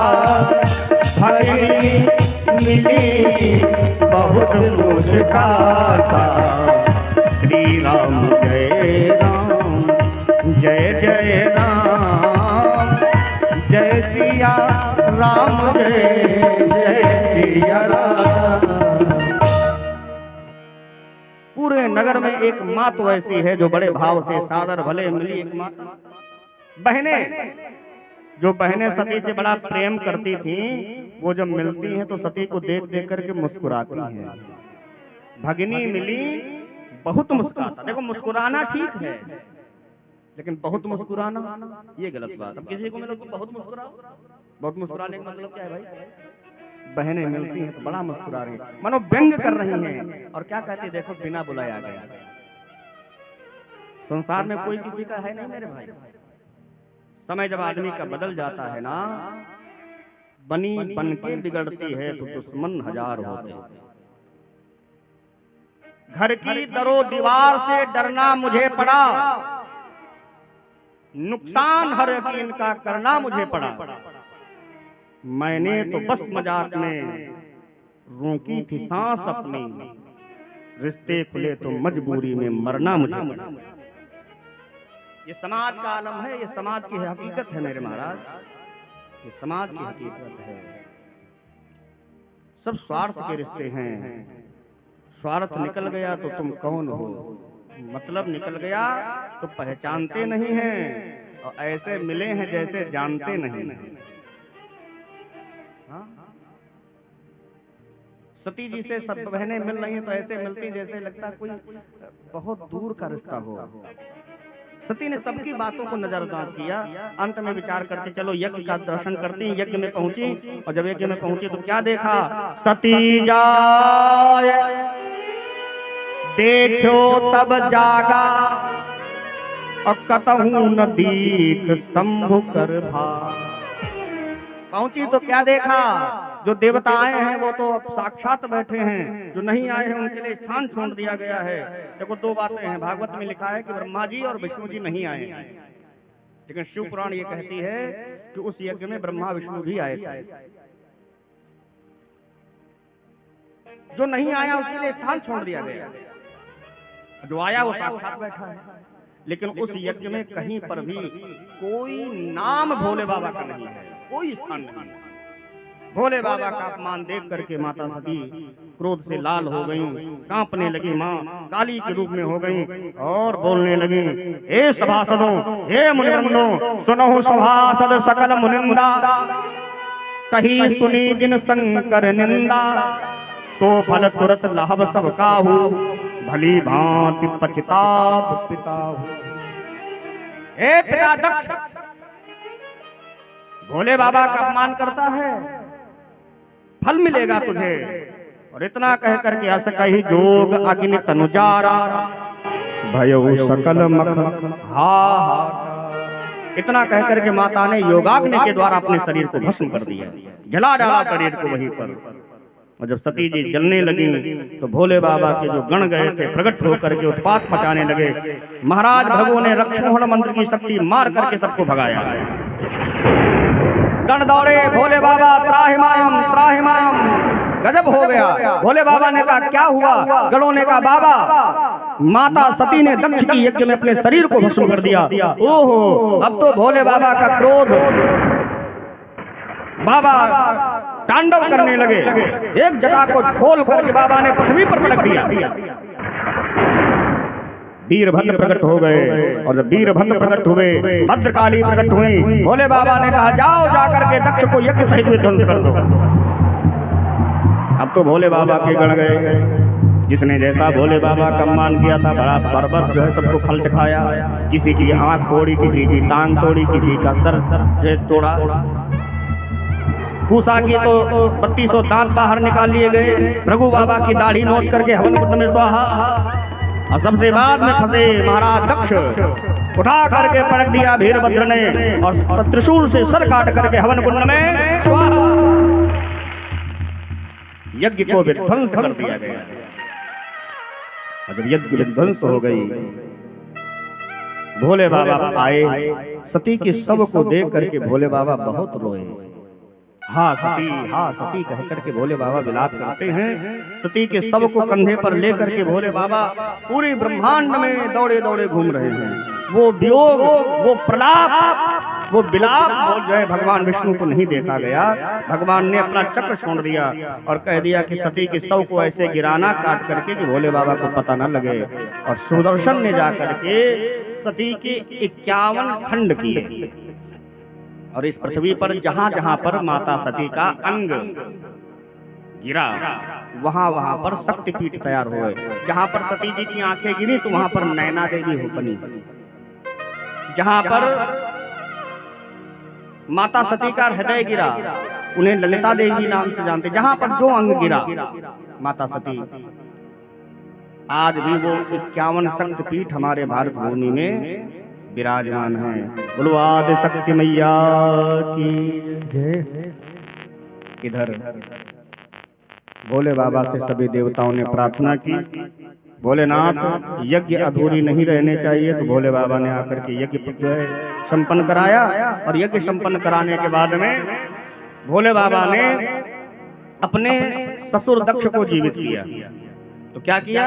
भगिनी मिली बहुत मुस्काता। श्री राम जय राम, जय जय राम, जय सिया राम, जय जय सिया राम। माँ तो ऐसी है जो बड़े भाव से सादर भले मिली एक माता। बहनें, जो बहनें सती से बड़ा प्रेम करती थीं, वो जब मिलती हैं तो सती को देख देख करके मुस्कुराती हैं। भगिनी मिली बहुत मुस्कुराता। देखो मुस्कुराना ठीक है, लेकिन बहुत मुस्कुराना ये गलत बात। अब किसी को मिलो तो बहुत मुस्कुराओ, बहुत मुस्कुराने का मतलब क्या है भाई? बहनें मिलती हैं तो बड़ा मुस्कुरा रही हैं, मानो व्यंग कर रही हैं। और क्या कहती, देखो बिना बुलाए आ गया। संसार में कोई किसी का है नहीं मेरे भाई। समय जब आदमी का बदल जाता है ना, बनी बन के बिगड़ती है तो दुश्मन हजार होते। घर की दरो दीवार से डरना मुझे पड़ा, नुकसान हर यकीन का करना मुझे पड़ा। मैंने तो बस मजाक में रोकी थी सांस अपनी, रिश्ते खुले तो मजबूरी में मरना मुझे पड़ा। ये समाज का आलम है, ये समाज की हकीकत है मेरे महाराज, ये समाज की हकीकत है। सब स्वार्थ के रिश्ते हैं। स्वार्थ निकल गया तो तुम कौन हो, मतलब निकल गया तो पहचानते नहीं हैं, और ऐसे मिले हैं जैसे जानते नहीं। हाँ? सती जी से सब बहनें मिल रही हैं तो ऐसे मिलती जैसे लगता कोई बहुत दूर का रिश्ता हो। सती ने सबकी बातों को नजरअंदाज किया। अंत में विचार करते चलो यज्ञ का दर्शन करती। यज्ञ में पहुंची, और जब यज्ञ में पहुंची तो क्या देखा? सती जाय देखो तब जागा, और कतहु न दीख शंभु कर भाग। पहुंची तो क्या देखा? जो देवता आए हैं वो तो अब साक्षात बैठे हैं, जो नहीं आए हैं उनके लिए स्थान छोड़ दिया गया है। देखो दो बातें हैं, भागवत में लिखा है कि ब्रह्मा जी और विष्णु जी नहीं आए हैं, लेकिन शिव पुराण ये कहती है कि उस यज्ञ में ब्रह्मा विष्णु भी आए थे। जो नहीं आया उसके लिए स्थान छोड़ दिया गया, जो आया वो साक्षात बैठा है। लेकिन उस यज्ञ में कहीं पर भी कोई नाम भोले बाबा का नहीं है, कोई स्थान नहीं। भोले बाबा का अपमान देख करके माता सती क्रोध से लाल हो गईं, कांपने लगी। माँ काली के रूप में हो गईं और बोलने लगी, हे सभासदों, हे मुनिवृंदों, सुनो सभासद सकल मुनिंदा, कही सुनी जिन शंकर निंदा, तो फल तुरत लाभ सब काहू, भली भांति पछताप पिताहू। हे पिता दक्ष, भोले बाबा का अपमान करता है, फल मिलेगा तुझे। और इतना कह करके हंस कही जोग अग्नि तनुजारा, भयो सकल मख हा हा। इतना कह करके माता ने योगाग्नि के द्वारा अपने शरीर को भस्म कर दिया, जला डाला शरीर को वहीं पर। और जब सती जी जलने लगी तो भोले बाबा के जो गण गए थे प्रकट होकर के उत्पात मचाने लगे। महाराज भगवान ने रक्षोहण मंत्र की शक्ति मार करके सबको भगाया। गण दौड़े, भोले बाबा त्राहिमाम त्राहिमाम। गजब हो गया। भोले बाबा ने कहा क्या हुआ? गणों ने कहा बाबा माता सती ने दक्ष की यज्ञ में अपने शरीर को भस्म कर दिया। ओहो, अब तो भोले बाबा का क्रोध, बाबा तांडव करने लगे। एक जटा को खोल करके बाबा ने पृथ्वी पर पटक दिया। वीरभद्र प्रकट हो गए, और जब वीरभद्र प्रकट हुए, भद्रकाली प्रकट हुई। भोले बाबा ने कहा जाओ जाकर के दक्ष को यज्ञ सहित ध्वंस कर दो। अब तो भोले बाबा के गण गए। जिसने जैसा भोले बाबा का मान किया था, बड़ा पर्वत जो है सबको फल चखाया। किसी की आंख तोड़ी, किसी की टांग तोड़ी, किसी का सर तोड़ा। पूसा की तो 3200 दांत बाहर निकाल लिए गए। भृगु बाबा की दाढ़ी नोच करके हवन कुंड में स्वाहा। और सबसे बाद में फंसे महाराज दक्ष, उठा करके पटक दिया वीरभद्र ने, और त्रिशूल से सर काट करके हवन कुंड में स्वाहा। यज्ञ को विध्वंस कर दिया गया। और जब यज्ञ विध्वंस हो गई, भोले बाबा आए। सती के शव को देख करके भोले बाबा बहुत रोए। हाँ सती कह करके भोले बाबा विलाप करते हैं। सती के शव को कंधे पर लेकर के भोले बाबा पूरे ब्रह्मांड में दौड़े दौड़े घूम रहे हैं। वो वियोग, वो प्रलाप वो विलाप बोल जो है भगवान विष्णु को नहीं देखा गया। भगवान ने अपना चक्र छोड़ दिया और कह दिया कि सती के शव को ऐसे गिराना काट करके कि भोले बाबा को पता न लगे। और सुदर्शन ने जा करके सती के 51 खंड किए और इस पृथ्वी पर जहां जहां पर माता सती का अंग गिरा वहां वहां पर शक्तिपीठ तैयार हुए। जहां पर सती जी की आंखें गिरी तो वहां पर नैना देवी हो बनी। जहां पर माता सती का हृदय गिरा उन्हें ललिता देवी नाम से जानते। जहां पर जो अंग गिरा माता सती, आज भी वो 51 शक्तिपीठ हमारे भारत भूमि में विराजमान है। बोलो आदि शक्ति मैया की जय। इधर भोले बाबा से सभी देवताओं ने प्रार्थना की, भोलेनाथ यज्ञ अधूरी नहीं रहने चाहिए। तो भोले बाबा ने आकर के यज्ञ संपन्न कराया और यज्ञ संपन्न कराने के बाद में भोले बाबा ने अपने ससुर दक्ष को जीवित किया। तो क्या किया,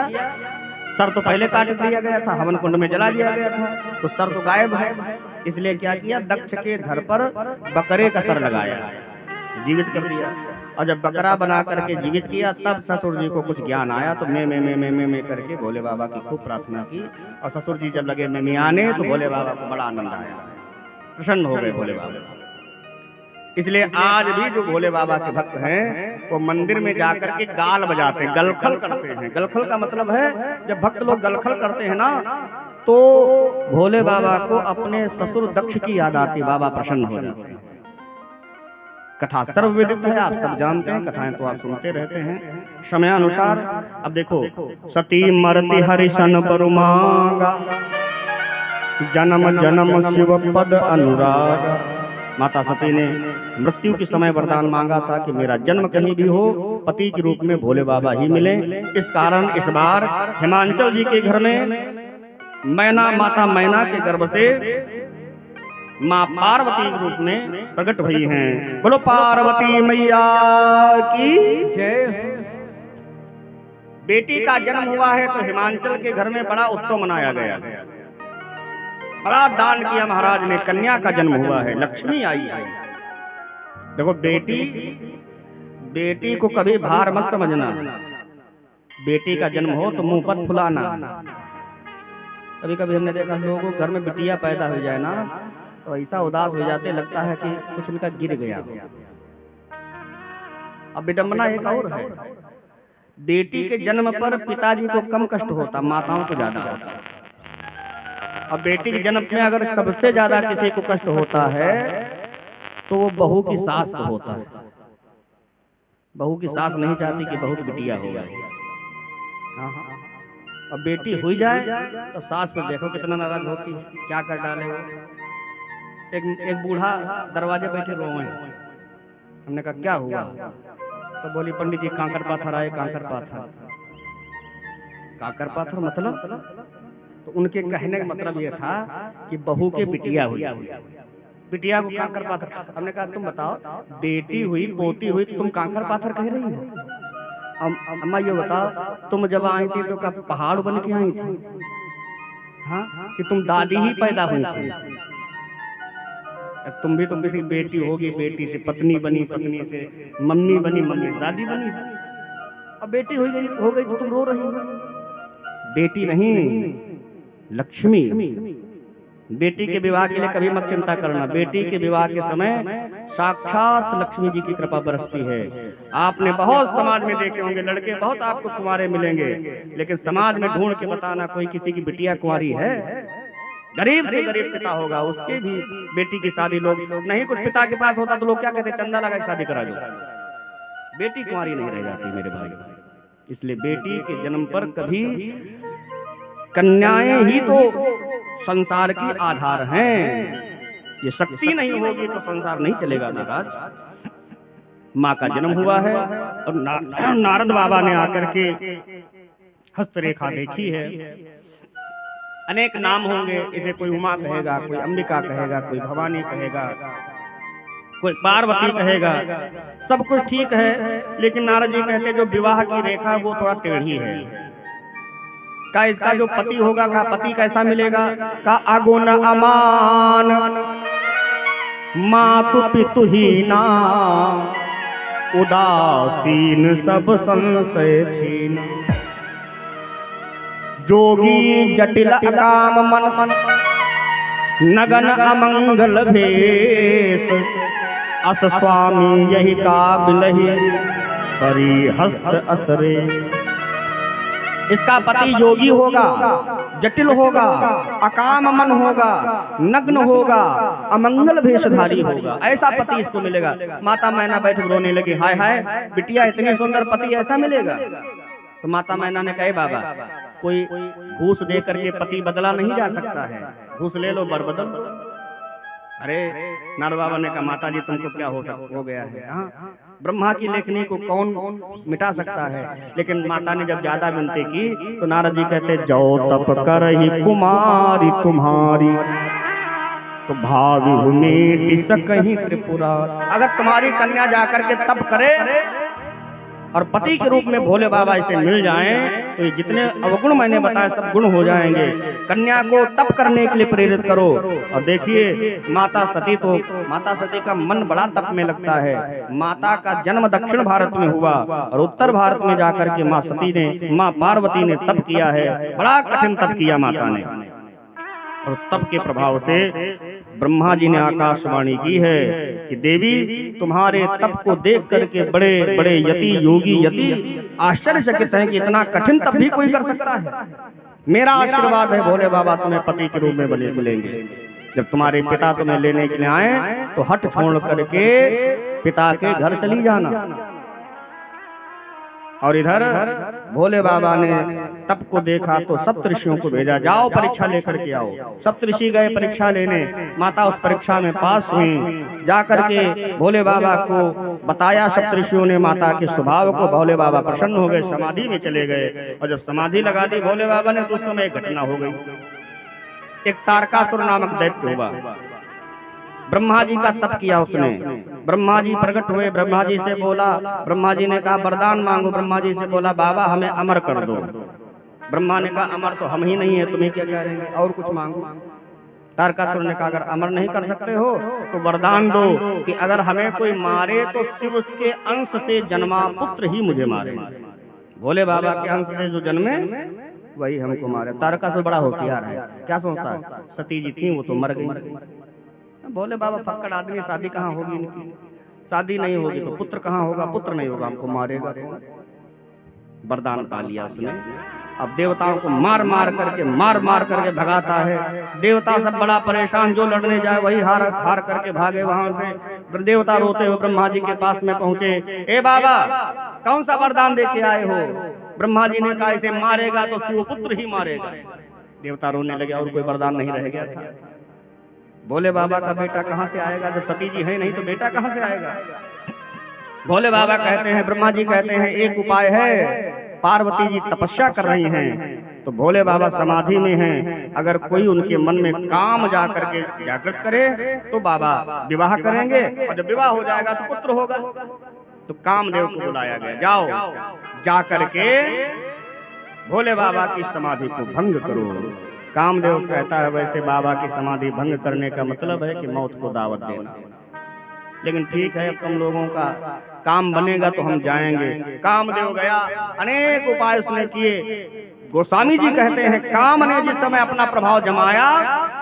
सर तो पहले काट दिया गया था, हवन कुंड में जला दिया गया था, तो सर तो गायब है। इसलिए क्या किया, दक्ष के धड़ पर बकरे का सर लगाया, जीवित कर दिया। और जब बकरा बना करके जीवित किया तब ससुर जी को कुछ ज्ञान आया तो मैं करके भोले बाबा की खूब प्रार्थना की। और ससुर जी जब लगे में आने तो भोले बाबा को बड़ा आनंद आया, प्रसन्न हो गए भोले बाबा। इसलिए आज भी जो भोले बाबा के भक्त हैं वो मंदिर में जाकर के गाल बजाते हैं, गलखल करते हैं। गलखल का मतलब है जब भक्त लोग गलखल करते हैं ना तो भोले बाबा को अपने ससुर दक्ष की याद आती, बाबा प्रसन्न हो जाते हैं। कथा सर्वविदित है, आप सब जानते हैं, कथाएं तो आप सुनते रहते हैं समयानुसार। अब देखो, सती मरती हरिशन पर मांगा, जन्म जन्म शिव पद अनुराग। माता सती ने मृत्यु के समय वरदान मांगा था कि मेरा जन्म कहीं भी हो पति के रूप में भोले बाबा ही मिले। इस कारण इस बार हिमांचल जी के घर में मैना, माता मैना के गर्भ से माँ पार्वती के रूप में प्रकट हुई हैं। बोलो पार्वती मैया की जय। बेटी का जन्म हुआ है तो हिमांचल के घर में बड़ा उत्सव मनाया गया, बड़ा दान किया महाराज ने। कन्या का जन्म हुआ है, लक्ष्मी आई है। देखो बेटी को कभी भार मत समझना। बेटी का जन्म हो तो मुंह पर फुलाना। कभी कभी हमने देखा लोगों घर में बिटिया पैदा हो जाए ना तो ऐसा उदास हो जाते, लगता है कि कुछ उनका गिर गया। अब विडंबना एक और है, बेटी के जन्म पर पिताजी को कम कष्ट होता, माताओं को ज्यादा होता। अब बेटी के जन्म में अगर सबसे ज्यादा किसी को कष्ट होता है तो वो बहू की सास को होता है। बहू की सास नहीं चाहती कि बहू की बिटिया हो जाए। अब बेटी हुई जाए तो सास पर देखो कितना नाराज होती, क्या कर डाले वो। एक बूढ़ा दरवाजे बैठे रोए। हमने कहा क्या हुआ, तो बोली पंडित जी कांकर पाथर आए, कांकर पाथर। कांकर पाथर मतलब, तो उनके कहने का मतलब ये था कि बहू के बिटिया हुई, बिटिया को कांकर पाथर। हमने कहा तुम बताओ, बेटी हुई पोती हुई तो तुम कांकर पाथर कह रही हो। अम्मा ये बताओ, तुम जब आई थी तो क्या पहाड़ बन के आई थी? हाँ, कि तुम दादी ही पैदा हुई थी? तुम भी तो किसी बेटी होगी, बेटी से पत्नी बनी, पत्नी से मम्मी बनी, मम्मी से दादी बनी। अब बेटी हो गई तो तुम रो रही हो। बेटी नहीं, लक्ष्मी। बेटी के विवाह के लिए कभी मत चिंता करना। बेटी के विवाह के समय साक्षात लक्ष्मी जी की कृपा बरसती है। आपने बहुत समाज में देखे होंगे, लड़के बहुत आपको कुंवारे मिलेंगे, लेकिन समाज में ढूंढ के बताना कोई किसी की बिटिया कुंवारी है। गरीब से गरीब पिता होगा, उसके भी बेटी की शादी लोग नहीं, कुछ पिता के पास होता तो लोग क्या कहते, चंदा लगा के शादी करा दो। बेटी कुंवारी नहीं रह जाती मेरे भाई। इसलिए बेटी के जन्म पर कभी कन्याएं ही तो संसार की आधार हैं। ये शक्ति नहीं होगी तो संसार नहीं चलेगा महाराज। माँ का जन्म हुआ है और नारद बाबा ने आकर के हस्तरेखा देखी है। अनेक नाम होंगे, इसे कोई उमा कहेगा, कोई अंबिका कहेगा, कोई भवानी कहेगा, कोई पार्वती कहेगा, सब कुछ ठीक है। लेकिन नारद जी कहते जो विवाह की रेखा वो थोड़ा टेढ़ी है। का इसका जो पति होगा, का पति कैसा मिलेगा, का अगुण अमान मातु पितु हीना उदासीन सब संशय छीन। जोगी जटिल अकाम मन नगन अमंगल भेष। अस स्वामी यही काबिलहि करी हस्त असरे। इसका पति योगी होगा, जटिल होगा, अकाम मन होगा, नग्न होगा, अमंगल भेषधारी होगा, ऐसा पति इसको मिलेगा। माता मैना बैठ रोने लगी, हाय हाय बिटिया इतनी सुंदर पति ऐसा मिलेगा। तो माता मैना ने कहे बाबा कोई घूस दे करके पति बदला नहीं जा सकता है, घूस ले लो बर बदल दो। अरे नारद बाबा ने कहा माता जी तुमको क्या हो गया है, हाँ ब्रह्मा की लेखनी को कौन मिटा सकता है। लेकिन माता ने जब ज्यादा विनती की तो नारद जी कहते जाओ तप कर ही कुमारी तुम्हारी तो भावी हुमेटी सकहीं त्रिपुरा। अगर तुम्हारी कन्या जाकर के तप करे और पति के रूप में भोले बाबा इसे मिल जाएं तो ये जितने अवगुण मैंने बताए सब गुण हो जाएंगे। कन्या को तप करने के लिए प्रेरित करो। और देखिए माता सती का मन बड़ा तप में लगता है। माता का जन्म दक्षिण भारत में हुआ और उत्तर भारत में जाकर के माँ पार्वती ने तप किया है, बड़ा कठिन तप किया माता ने। और उस तप के प्रभाव से ब्रह्मा जी ने आकाशवाणी की है कि देवी तुम्हारे तप को देख करके बड़े बड़े यति योगी यति आश्चर्यचकित हैं कि इतना कठिन तप भी कोई कर सकता है। मेरा आशीर्वाद है भोले बाबा तुम्हें पति के रूप में मिलेंगे। जब तुम्हारे पिता तुम्हें लेने के लिए आए तो हट छोड़ करके पिता के घर चली जाना। और इधर भोले बाबा ने तप को देखा तो सप्तऋषियों को भेजा, जाओ परीक्षा लेकर के आओ। सप्तऋषि गए परीक्षा लेने, माता उस परीक्षा में पास हुई। जाकर के भोले बाबा को बताया सप्तऋषियों ने माता के स्वभाव को। भोले बाबा प्रसन्न हो गए, समाधि में चले गए। और जब समाधि लगा दी भोले बाबा ने तो उस समय एक घटना हो गई। एक तारकासुर नामक दैत्य हुआ, ब्रह्मा जी का तप किया उसने। ब्रह्मा जी प्रकट हुए, ब्रह्मा जी से बोला, ब्रह्मा जी ने कहा वरदान मांगो। ब्रह्मा जी से बोला बाबा हमें अमर कर दो। ब्रह्मा ने कहा अमर तो हम ही नहीं है, तुम्हें क्या करेंगे, और कुछ मांगो। तारकासुर ने कहा अगर अमर नहीं कर सकते हो तो वरदान दो कि अगर हमें कोई मारे तो शिव के अंश से जन्मा पुत्र ही मुझे मारे। भोले बाबा के अंश से जो जन्मे वही हमको मारे। तारकासुर बड़ा होशियार है, क्या सोचता है सती जी थी वो तो मर गई। बोले बाबा फक्कड़ आदमी, शादी कहाँ होगी इनकी, शादी नहीं होगी तो पुत्र कहाँ होगा, पुत्र नहीं होगा हमको मारेगा। वरदान पा लिया उसने। अब देवताओं को मार मार करके भगाता है। देवता सब बड़ा परेशान, जो लड़ने जाए वही हार करके भागे वहां से। देवता रोते हुए ब्रह्मा जी के पास में पहुंचे, ए बाबा कौन सा वरदान दे के आए हो। ब्रह्मा जी ने कहा इसे मारेगा तो शिव पुत्र ही मारेगा। देवता रोने लगे, और कोई वरदान नहीं रह गया था। भोले बाबा का बेटा कहाँ से आएगा, जब सती जी है नहीं तो बेटा कहाँ से आएगा। भोले बाबा कहते हैं, ब्रह्मा जी कहते हैं एक उपाय है, पार्वती जी तपस्या कर रही हैं तो भोले बाबा समाधि में हैं, अगर कोई उनके मन में काम जा करके जागृत करे तो बाबा विवाह करेंगे, और जब विवाह हो जाएगा तो पुत्र होगा। तो कामदेव को बुलाया गया, जाओ जा करके भोले बाबा की समाधि को भंग करो। कामदेव कहता है वैसे बाबा की समाधि भंग करने का मतलब है कि मौत को दावत देना, लेकिन ठीक है अब तुम लोगों का काम बनेगा तो हम जाएंगे। कामदेव गया, अनेक उपाय उसने किए। गोस्वामी जी कहते हैं काम ने जिस समय अपना प्रभाव जमाया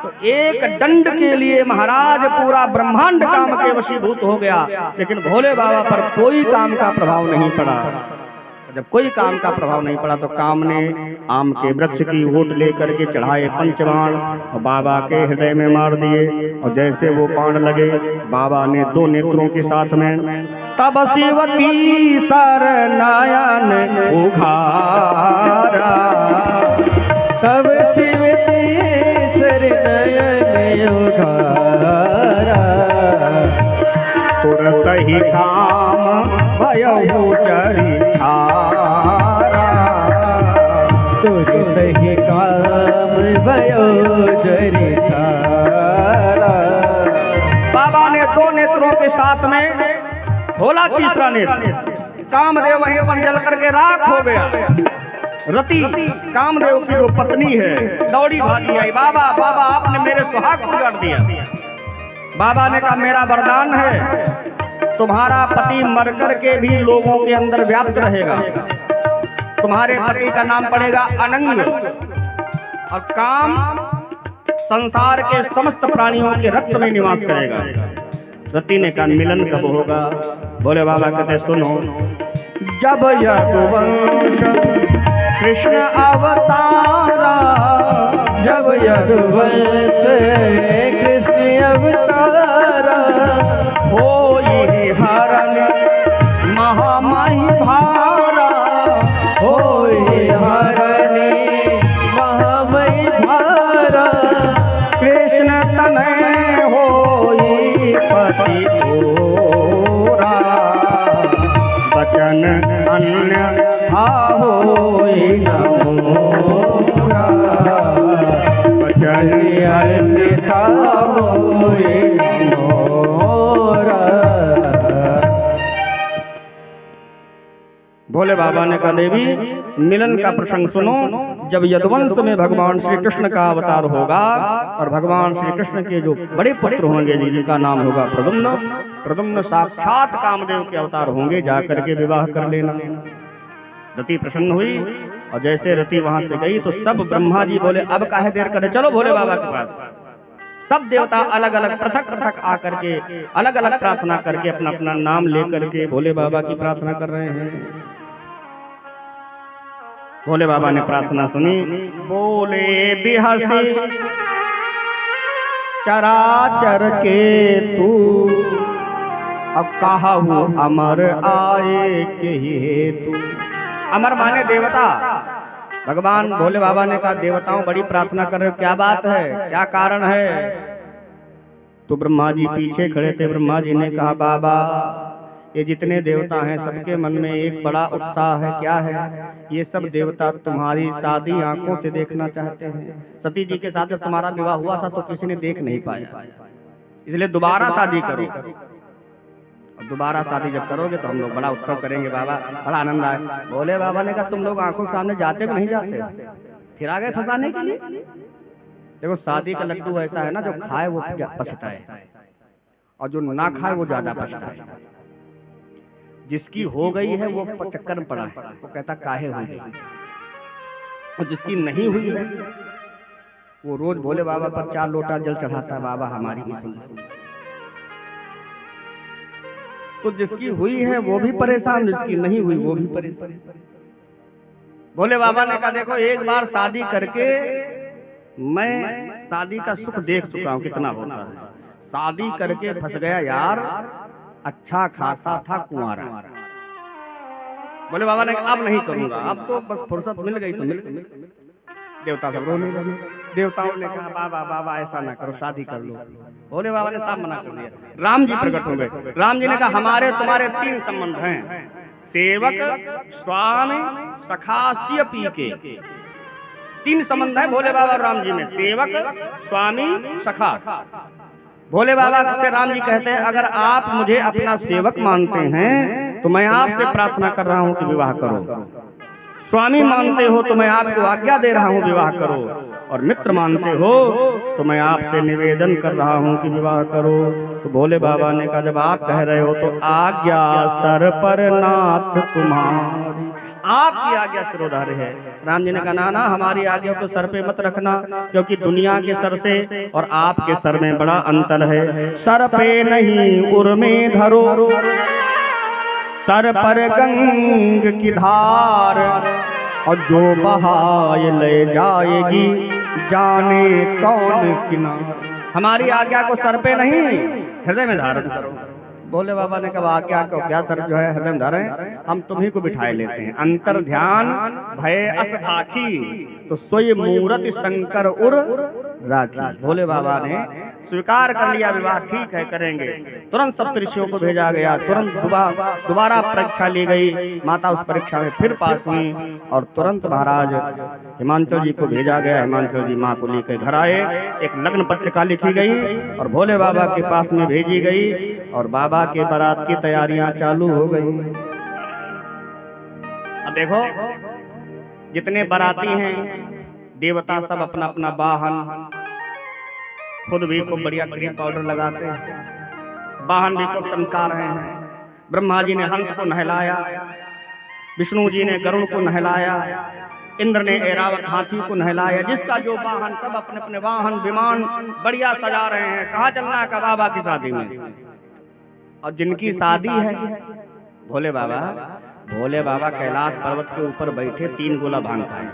तो एक दंड के लिए महाराज पूरा ब्रह्मांड काम के वशीभूत हो गया, लेकिन भोले बाबा पर कोई काम का प्रभाव नहीं पड़ा। जब कोई काम का प्रभाव नहीं पड़ा तो काम ने आम के वृक्ष की ओट लेकर के चढ़ाए पंचबाण और बाबा के हृदय में मार दिए। और जैसे वो बाण लगे बाबा ने दो नेत्रों के साथ में तब शिवती सरनायन उघारा, तब शिवती सरनायन उघारा, तुरंत ही काम भयहु चरिछारा, तुरंत ही काम भयो चरिछारा। बाबा ने दो नेत्रों के साथ में खोला तीसरा नेत्र, कामदेव वहीं पर जल करके राख हो गया। रति कामदेव की जो पत्नी है दौड़ी भागी आई, बाबा बाबा आपने मेरे सुहाग को उजाड़ दिया। बाबा ने कहा मेरा वरदान है, तुम्हारा पति मर कर के भी लोगों के अंदर व्याप्त रहेगा। तुम्हारे पति का नाम पड़ेगा अनंग, और काम संसार के समस्त प्राणियों के रक्त में निवास करेगा। रति ने कहा मिलन कब होगा? बोले बाबा कहते सुनो, जब यदुवंश कृष्ण अवतारा, जब यदुवंश कृष्ण अवतारा, होई हरण महामहि भारा, होई हरण महामहि भारा, कृष्ण तनय होई पति तोरा, वचन अन्य होई न मोरा, वचन अन्यथा होई न मोरा। भोले बाबा ने कहा देवी मिलन का प्रसंग सुनो। जब यदुवंश में भगवान श्री कृष्ण का अवतार होगा और भगवान श्री कृष्ण के जो बड़े पुत्र होंगे जिनका नाम होगा प्रद्युम्न, प्रद्युम्न साक्षात कामदेव के अवतार होंगे, जाकर के विवाह कर लेना। रति प्रसन्न हुई और जैसे रति वहां से गई तो सब ब्रह्मा जी बोले अब काहे देर करे, चलो भोले बाबा के पास। सब देवता अलग अलग पृथक पृथक आकर के अलग अलग प्रार्थना करके अपना अपना नाम लेकर के भोले बाबा की प्रार्थना कर रहे हैं। भोले बाबा ने प्रार्थना सुनी, बोले बिहसी चराचर के तू, अब कहा हूँ अमर आए के हेतु। अमर माने देवता। भगवान भोले बाबा ने कहा देवताओं बड़ी प्रार्थना कर रहे हो, क्या बात है, क्या कारण है? तो ब्रह्मा जी पीछे खड़े थे। ब्रह्मा जी ने कहा बाबा ये जितने देवता हैं सबके मन में एक बड़ा उत्साह है, क्या है? ये सब देवता तुम्हारी शादी आंखों से देखना चाहते हैं। सती जी के साथ जब तुम्हारा विवाह हुआ था तो किसी ने देख नहीं पाया, इसलिए दोबारा शादी करो। और दोबारा शादी जब करोगे तो हम लोग बड़ा उत्सव करेंगे बाबा, बड़ा आनंद आए। भोले बाबा ने कहा तुम लोग आंखों के सामने जाते कि नहीं जाते? फिर आ गए फंसाने के लिए। देखो शादी का लड्डू ऐसा है ना, जो खाए वो पछताए और जो ना खाए वो ज्यादा पछताए। जिसकी हो गई है वो चक्कर में पड़ा है, वो कहता काहे हो गई, और जिसकी नहीं हुई है वो रोज भोले बाबा पर 4 लोटा जल चढ़ाता है, बाबा हमारी भी सुन। तो जिसकी हुई है वो भी परेशान, जिसकी नहीं हुई वो भी परेशान। भोले बाबा ने कहा देखो एक बार शादी करके मैं शादी का सुख देख चुका हूं कितना होता है। शादी करके फंस गया यार, अच्छा खासा था कुंवारा। बोले बाबा ने कहा अब नहीं करूंगा, अब तो बस फुर्सत मिल गई तो मिल गई। देवता सब रोने लगे। देवताओं ने कहा बाबा बाबा ऐसा ना करो, शादी कर लो। भोले बाबा ने साफ मना कर दिया। राम जी प्रकट हो गए। राम जी ने कहा हमारे तुम्हारे 3 संबंध हैं, सेवक स्वामी सखास्य पी के। 3 संबंध है भोले बाबा और राम जी में, सेवक स्वामी सखा। भोले बाबा से राम जी कहते हैं अगर आप मुझे अपना सेवक मानते हैं तो मैं आपसे प्रार्थना कर रहा हूं कि विवाह करो। स्वामी मानते हो तो मैं आपको आज्ञा दे रहा हूं विवाह करो, और मित्र मानते हो तो मैं आपसे निवेदन कर रहा हूं कि विवाह करो। तो भोले बाबा ने कहा जब आप कह रहे हो तो आज्ञा सर पर नाथ तुम्हारी, आपकी आज्ञा सिरोधार्य है। राम जी ने कहा ना ना हमारी आज्ञा को सर पे मत रखना, क्योंकि दुनिया के सर से और आपके सर में बड़ा अंतर है। सर पे नहीं उर में धरो, सर पर गंग की धार, और जो बहाए ले जाएगी जाने कौन किनार। हमारी आज्ञा को सर पे नहीं हृदय में धारण करो। भोले बाबा ने कहा आज्ञा को क्या सर जो है हृदय में धारण, हम तुम्ही को बिठाए लेते हैं। अंतर ध्यान भय अस आखी, तो सोई मूरत शंकर उर राखी। भोले बाबा ने स्वीकार कर लिया विवाह ठीक है करेंगे। तुरंत सप्तऋषियों को भेजा गया, तुरंत दोबारा परीक्षा ली गई। माता उस परीक्षा में फिर पास हुई और तुरंत महाराज हिमांचल जी को भेजा गया। हिमांचल जी माँ को लेकर घर आए, एक लग्न पत्रिका लिखी गई और भोले बाबा के पास में भेजी गई, और बाबा के बारात की तैयारियां चालू हो गई। अब देखो जितने बाराती हैं देवता सब अपना अपना वाहन खुद भी खूब बढ़िया क्रीम पाउडर लगाते हैं, वाहन भी खूब चमका रहे हैं। ब्रह्मा जी ने हंस को नहलाया, विष्णु जी ने गरुड़ को नहलाया, इंद्र ने ऐरावत हाथी को नहलाया। जिसका जो वाहन, सब अपने अपने वाहन विमान बढ़िया सजा रहे हैं। कहाँ चलना है? का बाबा की शादी में। और जिनकी शादी है भोले बाबा, भोले बाबा कैलाश पर्वत के ऊपर बैठे 3 गोला भांग खाए।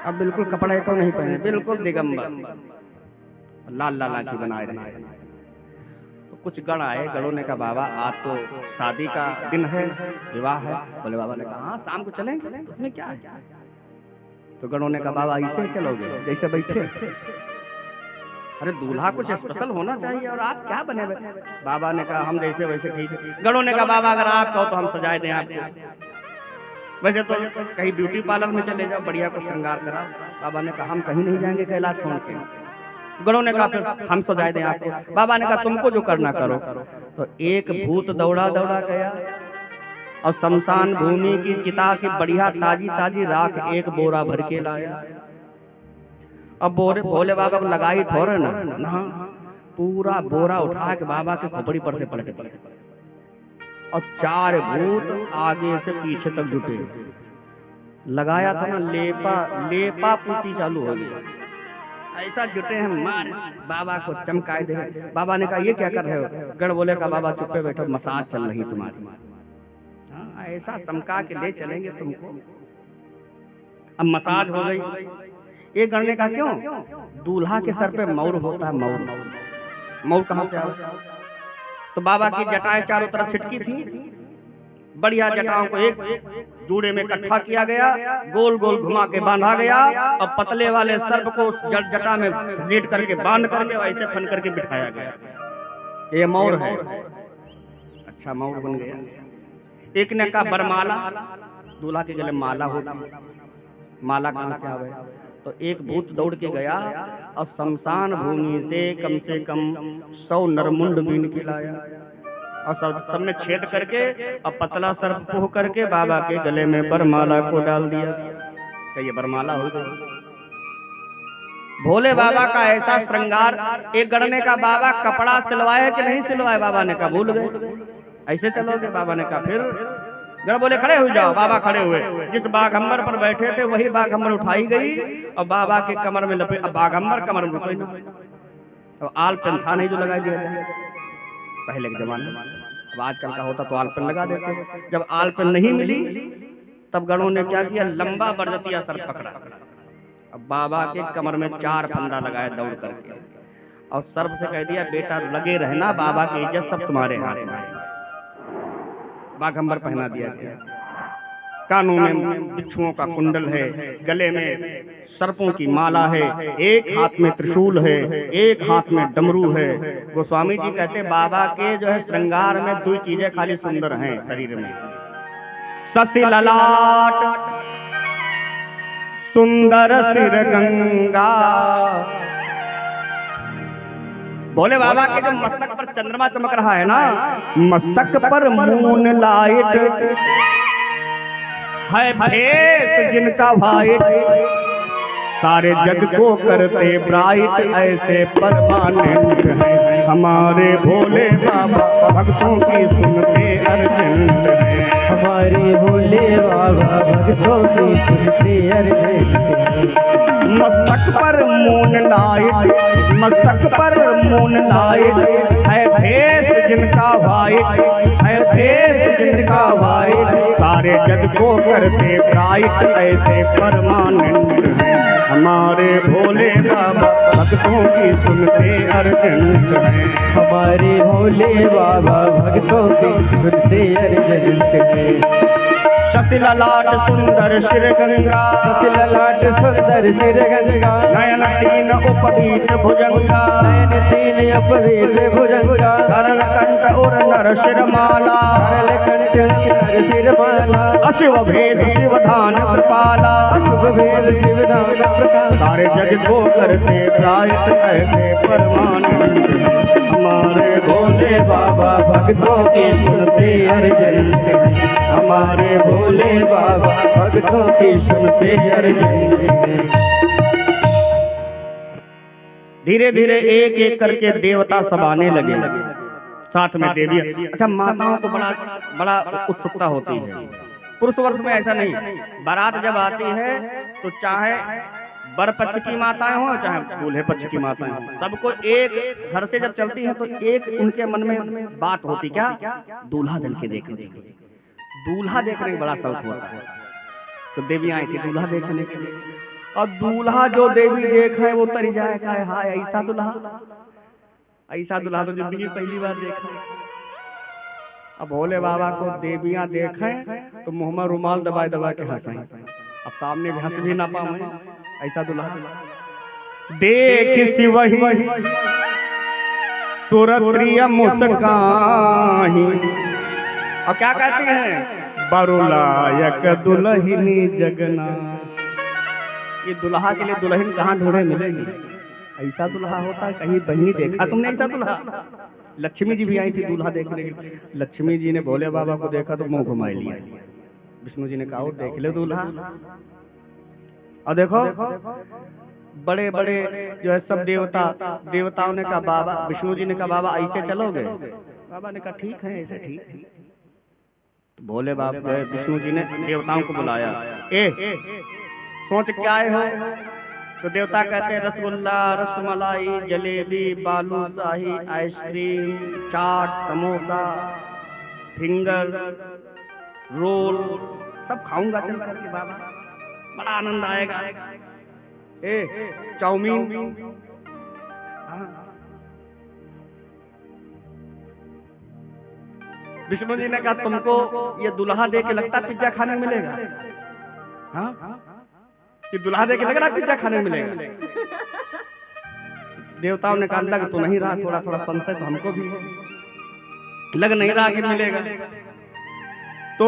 अब बिल्कुल कपड़े को नहीं पहने, बिल्कुल दिगंबर, लाल लाल आंखें बनाए रहे। तो कुछ गण आए, गणों ने कहा बाबा आज तो शादी का दिन है, विवाह है। भोले बाबा ने कहा हाँ शाम को चलेंगे, उसमें क्या है। तो गणों ने कहा बाबा ऐसे चलोगे जैसे बैठे? अरे दूल्हा कुछ स्पेशल होना चाहिए, और आप क्या बने? बाबा ने कहा हम जैसे वैसे ठीक है। गणों ने कहा बाबा अगर आप कहो तो हम सजाए दें आपको। वैसे तो कहीं ब्यूटी पार्लर में चले जाओ, बढ़िया को श्रृंगार कराओ। बाबा ने कहा हम कहीं नहीं जाएंगे कैलाश छोड़ के। गणों ने कहा फिर हम सजाए दें आपको। बाबा ने कहा तुमको जो करना करो। तो एक भूत दौड़ा दौड़ा गया और शमशान भूमि की चिता की बढ़िया ताजी ताजी राख एक बोरा भर के लाया। अब भोले बाबा को लगाई थोड़े ना, पूरा बोरा उठा के बाबा के खोपड़ी पर से पलट दिया। और 4 भूत आगे से पीछे तक जुटे। लगाया था ना, लेपा पुती चालू हो गई। ऐसा जुटे हैं, मार बाबा को चमकाए दे। बाबा ने कहा ये क्या कर रहे हो? गण बोले का बाबा चुप्पे बैठो, मसाज चल रही तुम्हारी। हाँ ऐसा चमका के ले चलेंगे तुमको। अब मसाज हो गई। एक गण ने कहा क्यों? दूल्हा के सर पे मौर होता है, मौर कहाँ से आया? तो बाबा की जटाएं चारों तरफ छिटकी थी। बढ़िया जटाओं को एक जूड़े में इकट्ठा किया गया, गोल गोल घुमा के बांधा गया और पतले वाले सर्प को उस जटा में घसीट करके बांध करके वैसे फन करके बिठाया गया। ये मौर है। अच्छा मौर बन गया। एक ने कहा बरमाला, दूल्हा के गले माला होती, माला कहाँ से आवे? तो एक भूत दौड़ के गया और शमशान भूमि से कम 100 नरमुंड बीन के लाया और सब में छेद करके और पतला सर्प पोह करके बाबा के गले में बरमाला को डाल दिया। तो ये बरमाला हो गई। भोले बाबा का ऐसा श्रृंगार। एक गण ने कहा बाबा कपड़ा सिलवाए कि नहीं सिलवाए? बाबा ने कहा भूल गए, ऐसे चलोगे? बाबा ने कहा फिर। गण बोले खड़े हो जाओ। बाबा खड़े हुए। जिस बाघंबर पर बैठे थे वही बाघंबर उठाई गई और बाबा के कमर में लपेट। अब बाघंबर कमर में कोई ना, तो आल पेन था नहीं जो लगा दिया जाए पहले के जमाने में। अब आजकल का होता तो आल पेन लगा देते। जब आल पेन नहीं मिली तब गणों ने क्या किया? लंबा बरजतिया सर पकड़ा। अब बाबा के कमर में 4 फंदा लगाया दौड़ करके और सर्प से कह दिया बेटा लगे रहना, बाबा की इज्जत सब तुम्हारे हाथ में है। बाघंबर पहना दिया गया। कानों में बिच्छुओं का कुंडल है, गले में सर्पों की माला है, एक हाथ में त्रिशूल है, एक हाथ में डमरू है। गोस्वामी जी कहते बाबा के जो है श्रृंगार में 2 चीजें खाली सुंदर हैं शरीर में, शशि ललाट सुंदर सिर गंगा। भोले बाबा के जो मस्तक पर चंद्रमा चमक रहा है ना, मस्तक पर मून लाइट है, फेस जिनका वाइट सारे जग को करते ब्राइट, ऐसे परमानेंट है हमारे भोले बाबा, भक्तों की सुनते अर्जेंट है। हमारे भोले बाबा भक्तों की सुनते अर्जेंट है। मस्तक पर मून लाइट, मस्तक पर मून लाइट है, फेस जिनका वाइट है, फेस जिनका वाइट सारे जग को करते ब्राइट, ऐसे परमानेंट है हमारे भोले बाबा, भक्तों की सुनते अर्जेंट है। हमारे भोले बाबा भक्तों की सुनते अर्जेंट है। शशि ललाट सुंदर सिर गंगा, शशि ललाट सुंदर सिर गंगा, नयन 3 उपवीत भुजंगा, नयन 3 उपवीत भुजंगा, करण कंठ और नर शिरमाला, करण कंठ नर शिरमाला, अशिव भेष शिवधान कृपाला, अशुभ भेद शिवधान प्रकाश सारे जग को करते ब्राइट, ऐसे परमानंद हमारे भोले बाबा, भक्तों की सुनते अर्जेंट है। हमारे भोले बाबा भक्तों की सुनते अर्जेंट है। धीरे धीरे एक एक करके देवता सब आने लगे, साथ में देवी। अच्छा, माताओं को बड़ा बड़ा उत्सुकता होती है। पुरुष वर्ष में ऐसा नहीं, बारात जब आती है तो चाहे वर पक्ष की माताएं हो चाहे दूल्हे पक्ष की माताएं हो, सबको एक घर से जब चलती है तो एक उनके मन में बात होती, क्या? दूल्हा दल के देखने की, दूल्हा देखने का बड़ा शौक होता है। तो देवियां आई थी दूल्हा देखने के लिए, और दूल्हा जो देवी देखे वो तरी जाए का, हाय ऐसा दूल्हा, ऐसा दूल्हा तो जिंदगी पहली बार देखा। अब भोले बाबा को देवियां देखें तो मुंह में रुमाल दबाए दबा के हंसें, अब सामने भी हंस भी ना पाए, ऐसा दूल्हा। देख शिवही सुरप्रिय मुस्काही, और क्या कहती हैं? बरुलायक दुल्हनी जगना। ये दुल्हा के लिए दुल्हन कहाँ ढूंढे मिलेगी? ऐसा दुल्हा होता, कहीं बहनी देखा तुमने ऐसा दुल्हा? लक्ष्मी जी भी आई थी दूल्हा देखने के लिए। लक्ष्मी जी ने भोले बाबा को देखा तो मुंह घुमा लिया। विष्णु जी ने कहा देख ले दूल्हा। और देखो बड़े बड़े जो है सब देवताओं ने कहा बाबा, विष्णु जी ने कहा बाबा ऐसे चलोगे? बाबा ने कहा ठीक है, ऐसे ठीक है। तो भोले बाबा जो है विष्णु जी ने देवताओं को बुलाया, ए सोच क्या आए हो? तो देवता कहते हैं रसगुल्ला, रसमलाई, जलेबी, बालूशाही, आइसक्रीम, चाट, समोसा, फिंगर रोल सब खाऊंगा चल करके बाबा, बड़ा आनंद आएगा। चाउमीन, विष्णु जी ने कहा तुमको ये दुल्हा दे के लगता पिज्जा खाने मिलेगा? हाँ, कि दुल्हा दे के लग रहा पिज्जा खाने मिलेगा? देवताओं ने कहा लग तो नहीं रहा, थोड़ा थोड़ा संशय तो हमको भी लग नहीं रहा कि मिलेगा। तो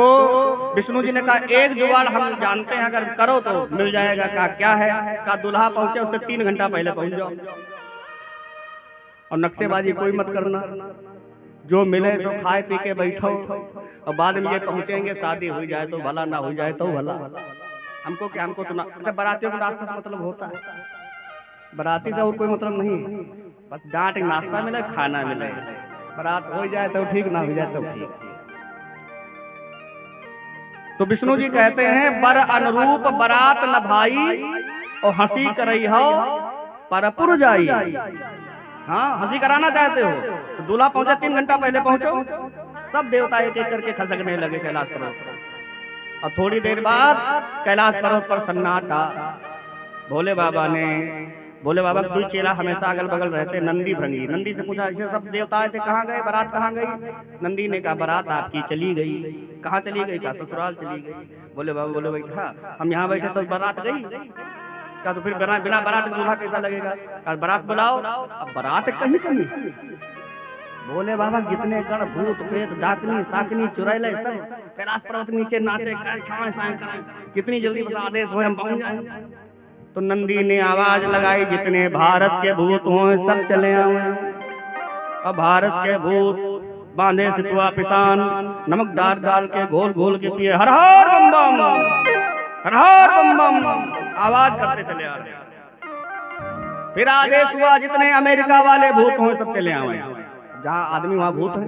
विष्णु जी ने कहा एक जुगाड़ हम जानते हैं, अगर करो तो मिल जाएगा। कहा क्या है? कहा दुल्हा पहुंचे उससे 3 घंटा पहले पहुंच जाओ, और नक्शेबाजी कोई मत करना, जो मिले तो खाए पी के बैठो, और बाद में ये पहुंचेंगे शादी हो जाए तो भला, ना हो जाए तो भला। हमको क्या, हमको तो ना, बारातियों को नाश्ता से मतलब होता है, बाराती से और कोई मतलब नहीं, बस डांट नाश्ता मिले, खाना मिले, बारात हो जाए तो ठीक, ना हो जाए तो ठीक। तो विष्णु जी कहते हैं बर अनुरूप बरात न भाई, और हंसी करई हो परपुर जाई। हाँ, हंसी कराना चाहते हो तो दूल्हा पहुंचा 3 घंटा पहले पहुंचो। सब देवता एक एक करके खसकने लगे कैलाश पर्वत पर, और थोड़ी देर बाद कैलाश पर्वत पर सन्नाटा। भोले बाबा के 2 चेला हमेशा अगल बगल रहते, नंदी भृंगी। नंदी से पूछा ऐसे सब देवता आए थे, कहाँ गए, बारात कहाँ गई? नंदी ने कहा बारात आपकी चली गई। कहाँ चली गई? कहा ससुराल चली गई। भोले बाबा बोले बैठा हम यहाँ बैठे सब बारात गई? कहा तो फिर बिना बारात दूल्हा कैसा लगेगा? कहा बारात बुलाओ। अब बारात कहीं कहीं भोले बाबा जितने गण भूत प्रेत डाकनी साकनी चुड़ैल सब कैलाश पर्वत नीचे नाचे, कितनी जल्दी बस आदेश हो हम पहुंच जाए। तो नंदी ने आवाज लगाई जितने भारत के भूत हों सब चले आए। अब भारत के भूत बांधे सितुआ पिसान, नमक डाल के घोल घोल के पिए, हर हर बम बम, हर हर बम बम आवाज करते चले आ रहे। फिर आदेश हुआ जितने अमेरिका वाले भूत हों सब चले आए। जहाँ आदमी वहाँ भूत है।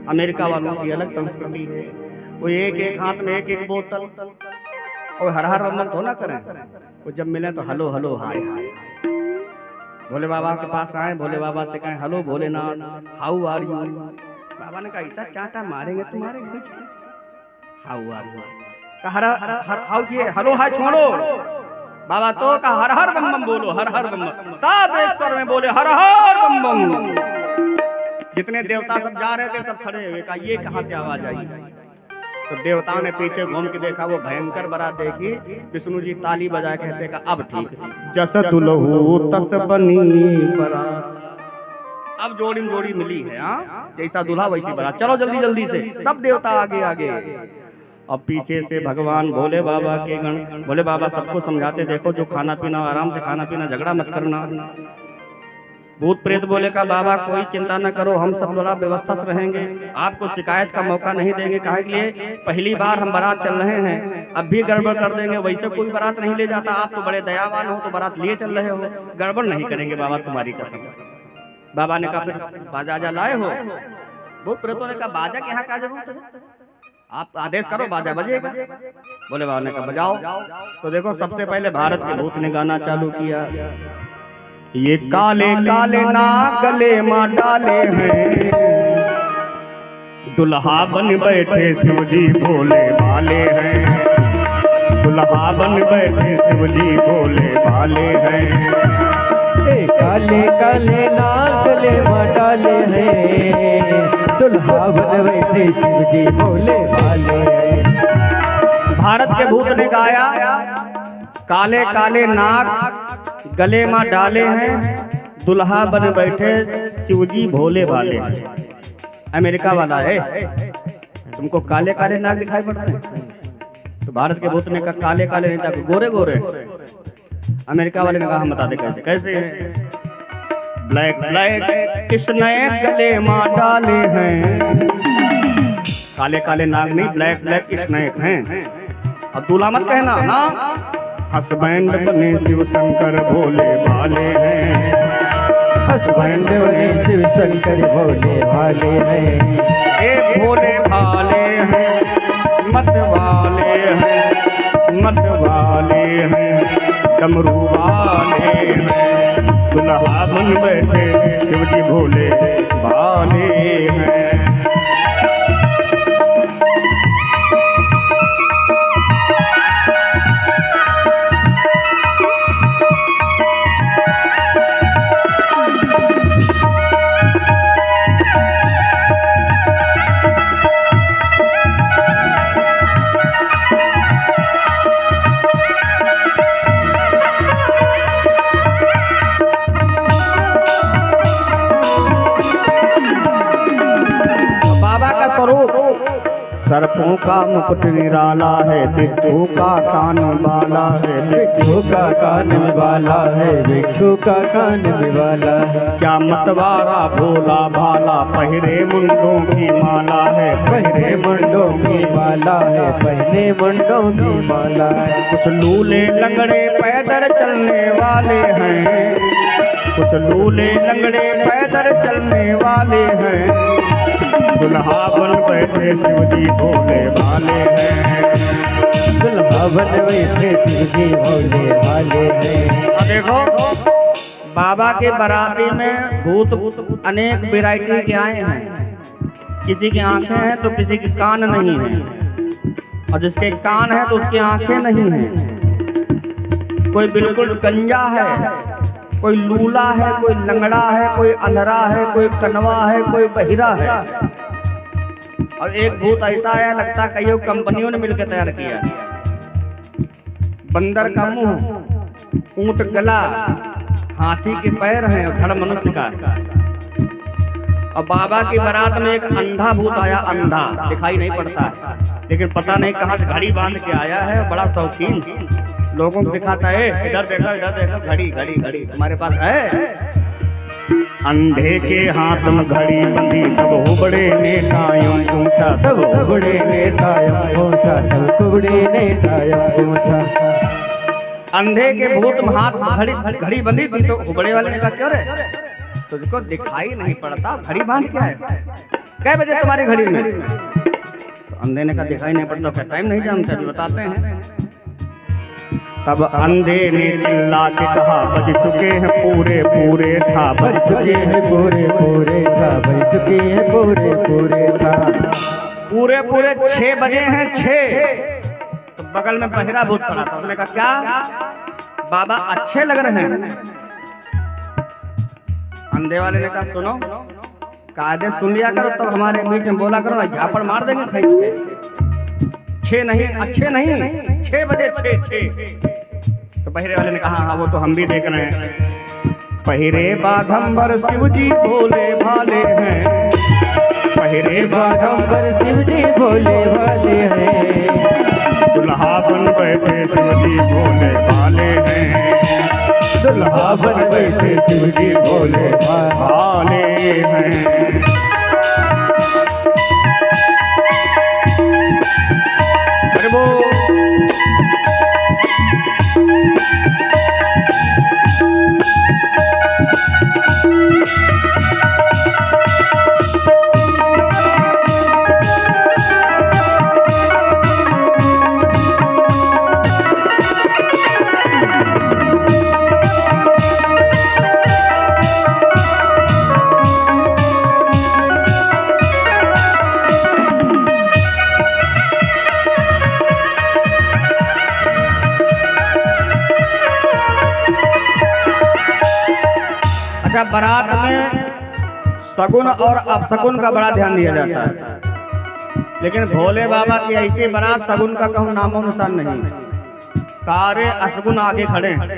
अमेरिका वालों की अलग संस्कृति है, वो एक एक हाथ में एक एक बोतल, और हर हर बम तो ना करें, वो जब मिले तो हलो हलो हाय हाय। भोले बाबा के पास आए, भोले बाबा से कहें hello Bholenath, how are you? बाबा ने कहा ऐसा चाटा मारेंगे तुम्हारे हाउ आर यू? हाउ किए, हलो हाय छोड़ो। बाबा तो कहा हर हर बम बम बोलो, हर हर बम बम। सब एक स्वर में बोले हर हर बम बम। जितने देवता सब जा रहे थे सब खड़े हुए, कहा ये कहाँ से आवाज आई? तो देवताओं ने पीछे घूम के देखा, वो भयंकर बारात देखी। विष्णु जी ताली बजा के ऐसे कहा अब ठीक, जस दुल्हू तस बनी बारात। अब जोड़ी जोड़ी मिली है, हाँ जैसा दूल्हा वैसी बारात। चलो जल्दी जल्दी से, सब देवता आगे आगे। अब पीछे से भगवान भोले बाबा के गण, भोले बाबा सबको समझाते देखो जो खाना पीना आराम से खाना पीना, झगड़ा मत करना। भूत प्रेत बोले का बाबा कोई चिंता न करो, हम सब बड़ा व्यवस्था से रहेंगे, आपको शिकायत का मौका नहीं देंगे। काहे के लिए? पहली बार हम बारात चल रहे हैं, अब भी गड़बड़ कर देंगे। वैसे कोई बारात नहीं ले जाता, आप तो बड़े दयावान हो तो बारात लिए चल रहे हो, गड़बड़ नहीं करेंगे बाबा तुम्हारी कसम। बाबा ने कहा फिर बाजा जा लाए हो? भूत प्रेतों ने कहा बाजा के यहाँ का जरूरत है, आप आदेश करो बाजा बजेगा। बोले बाबा ने कहा बजाओ। तो देखो सबसे पहले भारत के भूत ने गाना चालू किया, ये काले काले नाग गले माँ डाले हैं, दुल्हा बन बैठे शिवजी भोले भाले हैं, दुल्हा बन बैठे शिवजी भोले भाले हैं। काले काले नाग गले माँ डाले हैं, दुल्हा बन बैठे शिवजी भोले भाले हैं। भारत के भूत ने गाया, काले काले नाग गले में डाले हैं, दुल्हा बन बैठे शिवजी भोले भाले। अमेरिका वाला है, तुमको काले काले नाग दिखाई पड़ते हैं? तो भारत के भूत ने कहा काले काले नहीं था, गोरे गोरे। अमेरिका वाले ने कहा हम बता दे कैसे कैसे हैं? ब्लैक ब्लैक स्नेक गले में डाले हैं, काले काले नाग नहीं, ब्लैक ब्लैक स्नेक हैं। और दूल्हा मत कहना ना, हसबैंड बने शिव शंकर भोले भाले हैं, हसबैंड बने शिव शंकर भोले भाले हैं। ए भोले भाले हैं, मत वाले हैं, मत वाले हैं, डमरू वाले हैं, दुल्हा बन बैठे शिवजी भोले भाले हैं। सर्पों का मुकुट निराला है, बिच्छू का कान वाला है, बिच्छू का कान वाला है, बिच्छू का कान वाला है। क्या मतवारा भोला भाला, पहरे मुंडों की माला है, पहने मुंडों की माला है, पहने मुंडों की माला है। कुछ लूले लंगड़े पैदल चलने वाले हैं, कुछ लूले लंगड़े पैदल चलने वाले हैं, दुल्हा बन बैठे शिवजी भोले भाले हैं, दुल्हा बन बैठे शिवजी भोले भाले हैं। अब देखो बाबा के बाराती में भूत अनेक वैरायटी के आए हैं, किसी की आंखें हैं तो किसी की कान नहीं है, और जिसके कान है तो उसकी आंखें नहीं है। कोई बिल्कुल गंजा है, कोई लूला है, कोई लंगड़ा है, कोई अंधरा है, कोई कनवा है, कोई बहिरा है। और एक भूत ऐसा है लगता कई कंपनियों ने मिलकर तैयार किया, बंदर का मुंह, ऊंट गला, हाथी के पैर हैं और धड़ मनुष्य का। और बाबा की बारात में एक अंधा भूत आया, अंधा दिखाई नहीं पड़ता है, लेकिन पता नहीं कहां से घड़ी बांध के आया है, बड़ा शौकीन, लोगों को दिखाता है इधर देखो घड़ी घड़ी घड़ी तुम्हारे पास है। अंधे के हाथ में घड़ी बंधी, तब हुबड़े नेतायों पहुंचा, तब हुबड़े नेतायों पहुंचा, तब हुबड़े नेतायों पहुंचा। अंधे के भूत में हाथ घड़ी बंधी थी, तो हुबड़े वाले ने कहा क्यों रे, तुझको दिखाई नहीं पड़ता, घड़ी बांध क्या है, कै बजे तुम्हारी घड़ी में? तो अंधे ने कहा दिखाई नहीं पड़ता, क्या टाइम नहीं जानते, अभी बताते हैं। तब अंधे ने चिल्ला के कहा बज चुके हैं पूरे पूरे था, बज चुके हैं पूरे पूरे था, बज चुके हैं पूरे पूरे था, पूरे पूरे 6 बजे हैं 6। तो बगल में बहिरा भूत पड़ा था, उसने कहा क्या बाबा अच्छे लग रहे हैं? अंधे वाले ने कहा सुनो, कायदे सुन लिया करो, तब हमारे बीच में बोला करो, झापड़ मार देंगे खरीद के। 6 नहीं, अच्छे नहीं, 6 बजे 6। तो बहिरे वाले ने कहा हाँ वो तो हम भी देख रहे हैं। पहिरे बाघंबर शिवजी भोले भाले हैं, पहिरे बाघंबर शिवजी भोले भाले हैं, दुल्हा बन बैठे शिवजी भोले भाले हैं। दुल्हा बन बैठे शिव जी भोले भाले हैं। अरे वो अच्छा, बारात में शगुन और अपशगुन का बड़ा ध्यान दिया जाता है, लेकिन भोले बाबा की ऐसी बारात शगुन का कहूँ नामो निशान नहीं। सारे अशगुन आगे खड़े हैं।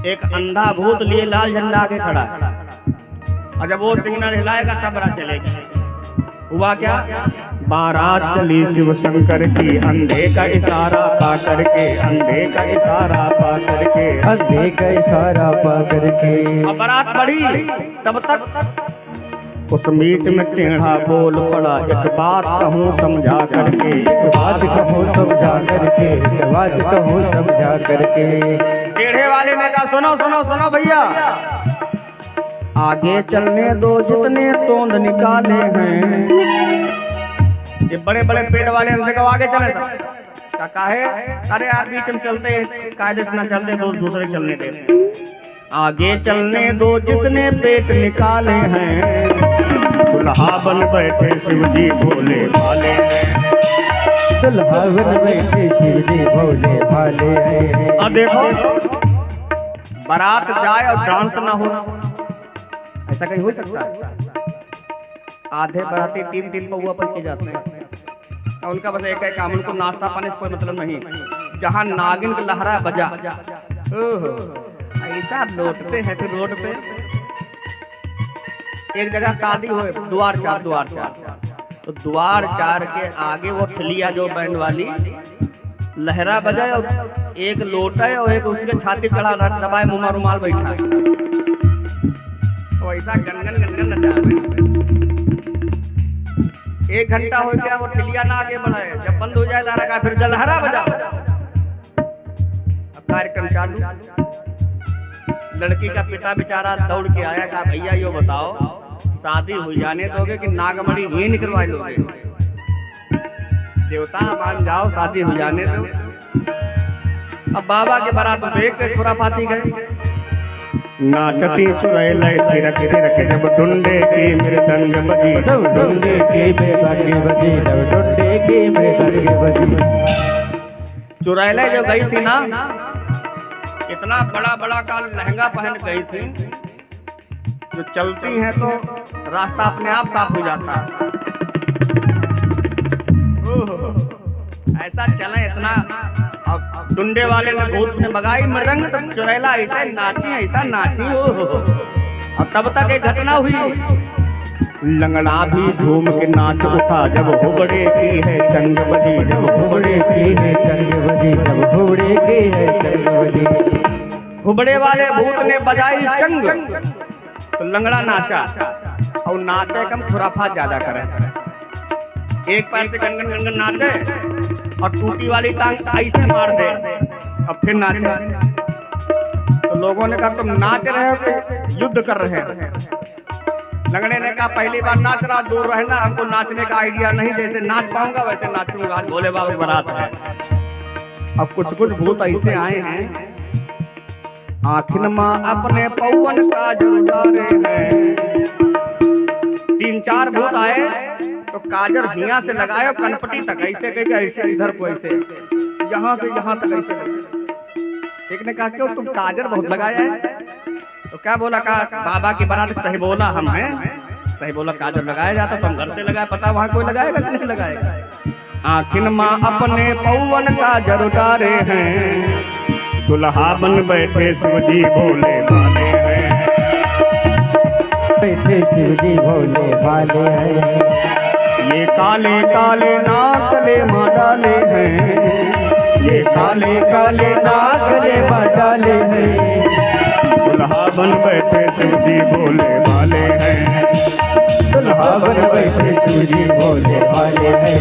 एक अंधा भूत लिए लाल झंडा आगे खड़ा, और जब वो सिग्नल हिलाएगा तब बारात चलेगी। हुआ क्या? बारात चली शिव शंकर की, अंधे का इशारा पा करके, अंधे का इशारा पा करके, अंधे का इशारा पा करके। अब बारात बढ़ी, तब तक उस बीच में टेढ़ा बोल पड़ा, एक बात कहूँ समझा करके, एक बात कहूँ समझा करके, एक बात कहूँ समझा करके। टेढ़े वाले ने कहा सुनो सुनो सुनो भैया, आगे चलने दो जितने तोंद निकाले हैं। ये बड़े बड़े पेड़ वाले उनसे कहा आगे चले तो काहे? अरे यार बीच में चलते कायदे से ना चलते, दो दूसरे चलने दे। आगे चलने दो जिसने पेट निकाले हैं, दुल्हा बन बैठे शिव जी भोले भाले हैं। दुल्हा बन बैठे शिव जी भोले भाले हैं। अब देखो, बारात जाए और डांस ना हो, ऐसा कहीं हो सकता है? आधे बाराती 3 पौवा पर के जाते हैं, उनका बस एक काम, उनको नाश्ता पाने से कोई मतलब नहीं। जहाँ नागिन का लहरा बजा, ओहो ऐसा लौटते हैं फिर रोड पे। एक जगह शादी हो, द्वार चार, तो द्वार चार के आगे वो ठिलिया जो बैंड वाली लहरा बजाए, और एक लोटा और एक उसके छाती चढ़ा दबाए, मुँह रुमाल बैठा है, वैसा गनगन गनगन नचा रहे। 1 घंटा हो गया, वो ठिलिया ना आगे बढ़ाए, जब बंद हो जाए दारा का फिर जलहरा बजा। अब कार्यक्रम चालू। लड़की का पिता बेचारा दौड़ के आया, कहा भैया यो बताओ, शादी हो जाने दोगे कि नागमणि ही निकलवा लोगे? देवता मान जाओ, शादी हो जाने दो। अब बाबा के बारात देख के खुराफाती गए, नाचती चुड़ैल तिरक तिरक, जब डुंडे की मृदंग बजी, डुंडे की मृदंग बजी, डुंडे की मृदंग बजी। चुड़ैल जो गई थी ना, इतना बड़ा बड़ा का लहंगा पहन गई थी, जो चलती हैं तो रास्ता अपने आप साफ हो जाता है। ऐसा चले इतना। अब डुंडे वाले ने भूत ने बगाई मृदंग, तो चुड़ैला ऐसा नाची हो। अब तब तक एक घटना हुई, लंगड़ा भी झूम के नाच उठा, जब हुबड़े की है चंग बजी, जब हुबड़े की है चंग बजी, जब हुबड़े की है चंग बजी। हुबड़े वाले भूत ने बजाई चंग, तो लंगड़ा नाचा, और नाचे कम खुराफात ज्यादा करे। एक पैर से गनगन गनगन नाचे, और टूटी वाली टांग ऐसे मार दे, अब फिर नाचे। तो लोगों ने कहा तुम नाच रहे हो कि युद्ध कर रहे हो? लंगड़े ने कहा पहली बार नाच रहा, दूर रहना, हमको नाचने का आइडिया नहीं, जैसे नाच पाऊंगा वैसे नाचूंगा, आज भोले बाबा बारात है। अब कुछ कुछ भूत ऐसे आए हैं, आखिर माँ अपने पौवन का जुटारे हैं। 3-4 भूत आए, तो काजर हिया से लगाए, कनपटी तक ऐसे कह, ऐसे इधर को ऐसे, यहाँ से यहाँ तक ऐसे। एक ने कहा क्यों तुम काजर बहुत लगाया है? तो क्या बोला? कहा बाबा की बारात सही बोला हम हैं, सही बोला काजर लगाया जाता तो हम घर से लगाए, पता वहाँ कोई लगाएगा कि नहीं लगाएगा? आखिर माँ अपने पौवन काजर उतारे हैं, दुल्हा बन बैठे शिव जी भोले भाले हैं। बैठे शिव जी भोले भाले हैं। ये काले काले नाक ले माँ डाले हैं, ये काले काले नाग गले में डाले हैं। दुल्हा बन बैठे शिव जी भोले भाले हैं। दुल्हा बन बैठे शिव जी भोले भाले हैं।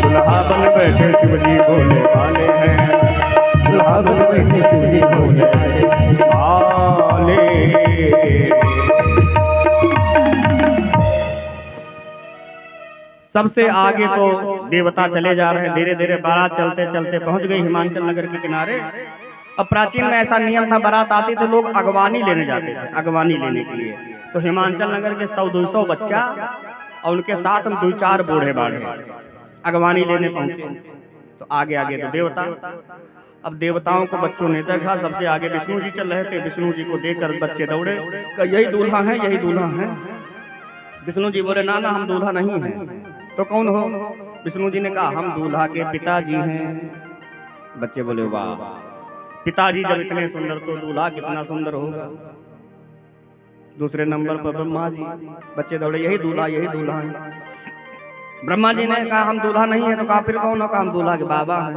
दुल्हा बन बैठे शिव जी भोले भाले हैं। दुल्हा बन बैठे शिव जी भोले भाले। सबसे आगे तो देवता चले जा रहे हैं। धीरे धीरे बारात चलते चलते पहुंच गई हिमांचल नगर के किनारे। अब प्राचीन में ऐसा नियम था, बारात आती तो लोग अगवानी लेने जाते थे, अगवानी लेने के लिए। तो हिमांचल नगर के 100-200 बच्चा और उनके साथ हम 2-4 बूढ़े बाढ़े अगवानी लेने पहुंचे। तो आगे आगे तो देवता। अब देवताओं को बच्चों ने देखा, सबसे आगे विष्णु जी चल रहे थे। विष्णु जी को देखकर बच्चे दौड़े, कहा यही दूल्हा है, यही दूल्हा है। विष्णु जी बोले ना ना, हम दूल्हा नहीं हैं। तो कौन हो? विष्णु जी ने कहा हम दूल्हा के पिताजी हैं। बच्चे बोले वाह, पिताजी जब इतने सुंदर तो दूल्हा कितना सुंदर होगा। दूसरे नंबर पर ब्रह्मा जी। बच्चे दौड़े, यही दूल्हा, यही दूल्हा है। ब्रह्मा जी ने कहा हम दूल्हा नहीं है। तो कहा फिर कौन हो? कहा हम दूल्हा के बाबा हैं।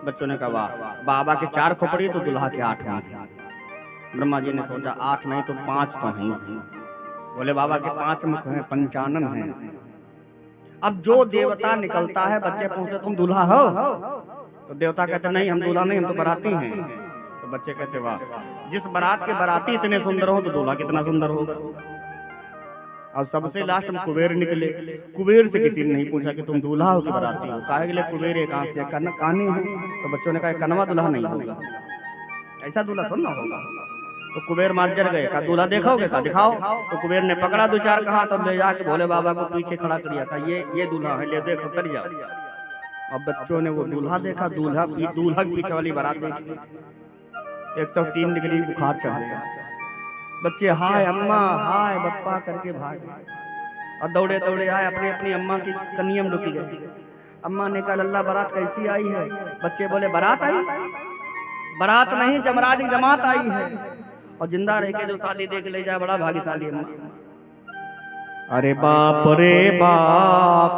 बच्चों ने कहा वाह, बाबा के 4 खोपड़ी तो दूल्हा के 8 हाथ। ब्रह्मा जी ने सोचा 8 नहीं तो 5 तो हैं। बोले बाबा के 5 मुख हैं, 55 हैं। अब जो देवता निकलता है, बच्चे पूछते तुम दूल्हा हो? तो देवता कहते नहीं हम दूल्हा नहीं, हम तो बाराती हैं। तो बच्चे कहते वाह, जिस बारात के बाराती इतने सुंदर हो तो दूल्हा कितना सुंदर होगा। और सबसे लास्ट में कुबेर निकले। कुबेर से किसी ने नहीं पूछा कि तुम दूल्हा हो कि बाराती हो। कहा कि कुबेर एक आंख से कानी है। तो बच्चों ने कहा कनवा दूल्हा नहीं होगा, ऐसा दूल्हा थोड़ा ना होगा। तो कुबेर मार्जर गए, कहा दूल्हा देखोगे? कहा दिखाओ। तो कुबेर ने पकड़ा 2-4 कहा, तो ले जाके भोले बाबा को पीछे खड़ा किया। कहा ये दूल्हा है, ले देखो उतर जाओ। अब बच्चों ने वो दूल्हा देखा, दूल्हा के पीछे वाली बारात देखी। 103 डिग्री बुखार चढ़ गया। बच्चे हाय अम्मा हाय बप्पा करके भागे और दौड़े दौड़े आए, अपनी अपनी अम्मा की कनियम रुकी गई। अम्मा ने कहा लल्ला बारात कैसी आई है? बच्चे बोले बारात आई? बारात नहीं, जमराज की जमात आई है। और जिंदा रह के जो शादी देख ले जाए बड़ा भाग्यशाली है। अरे बाप रे बाप,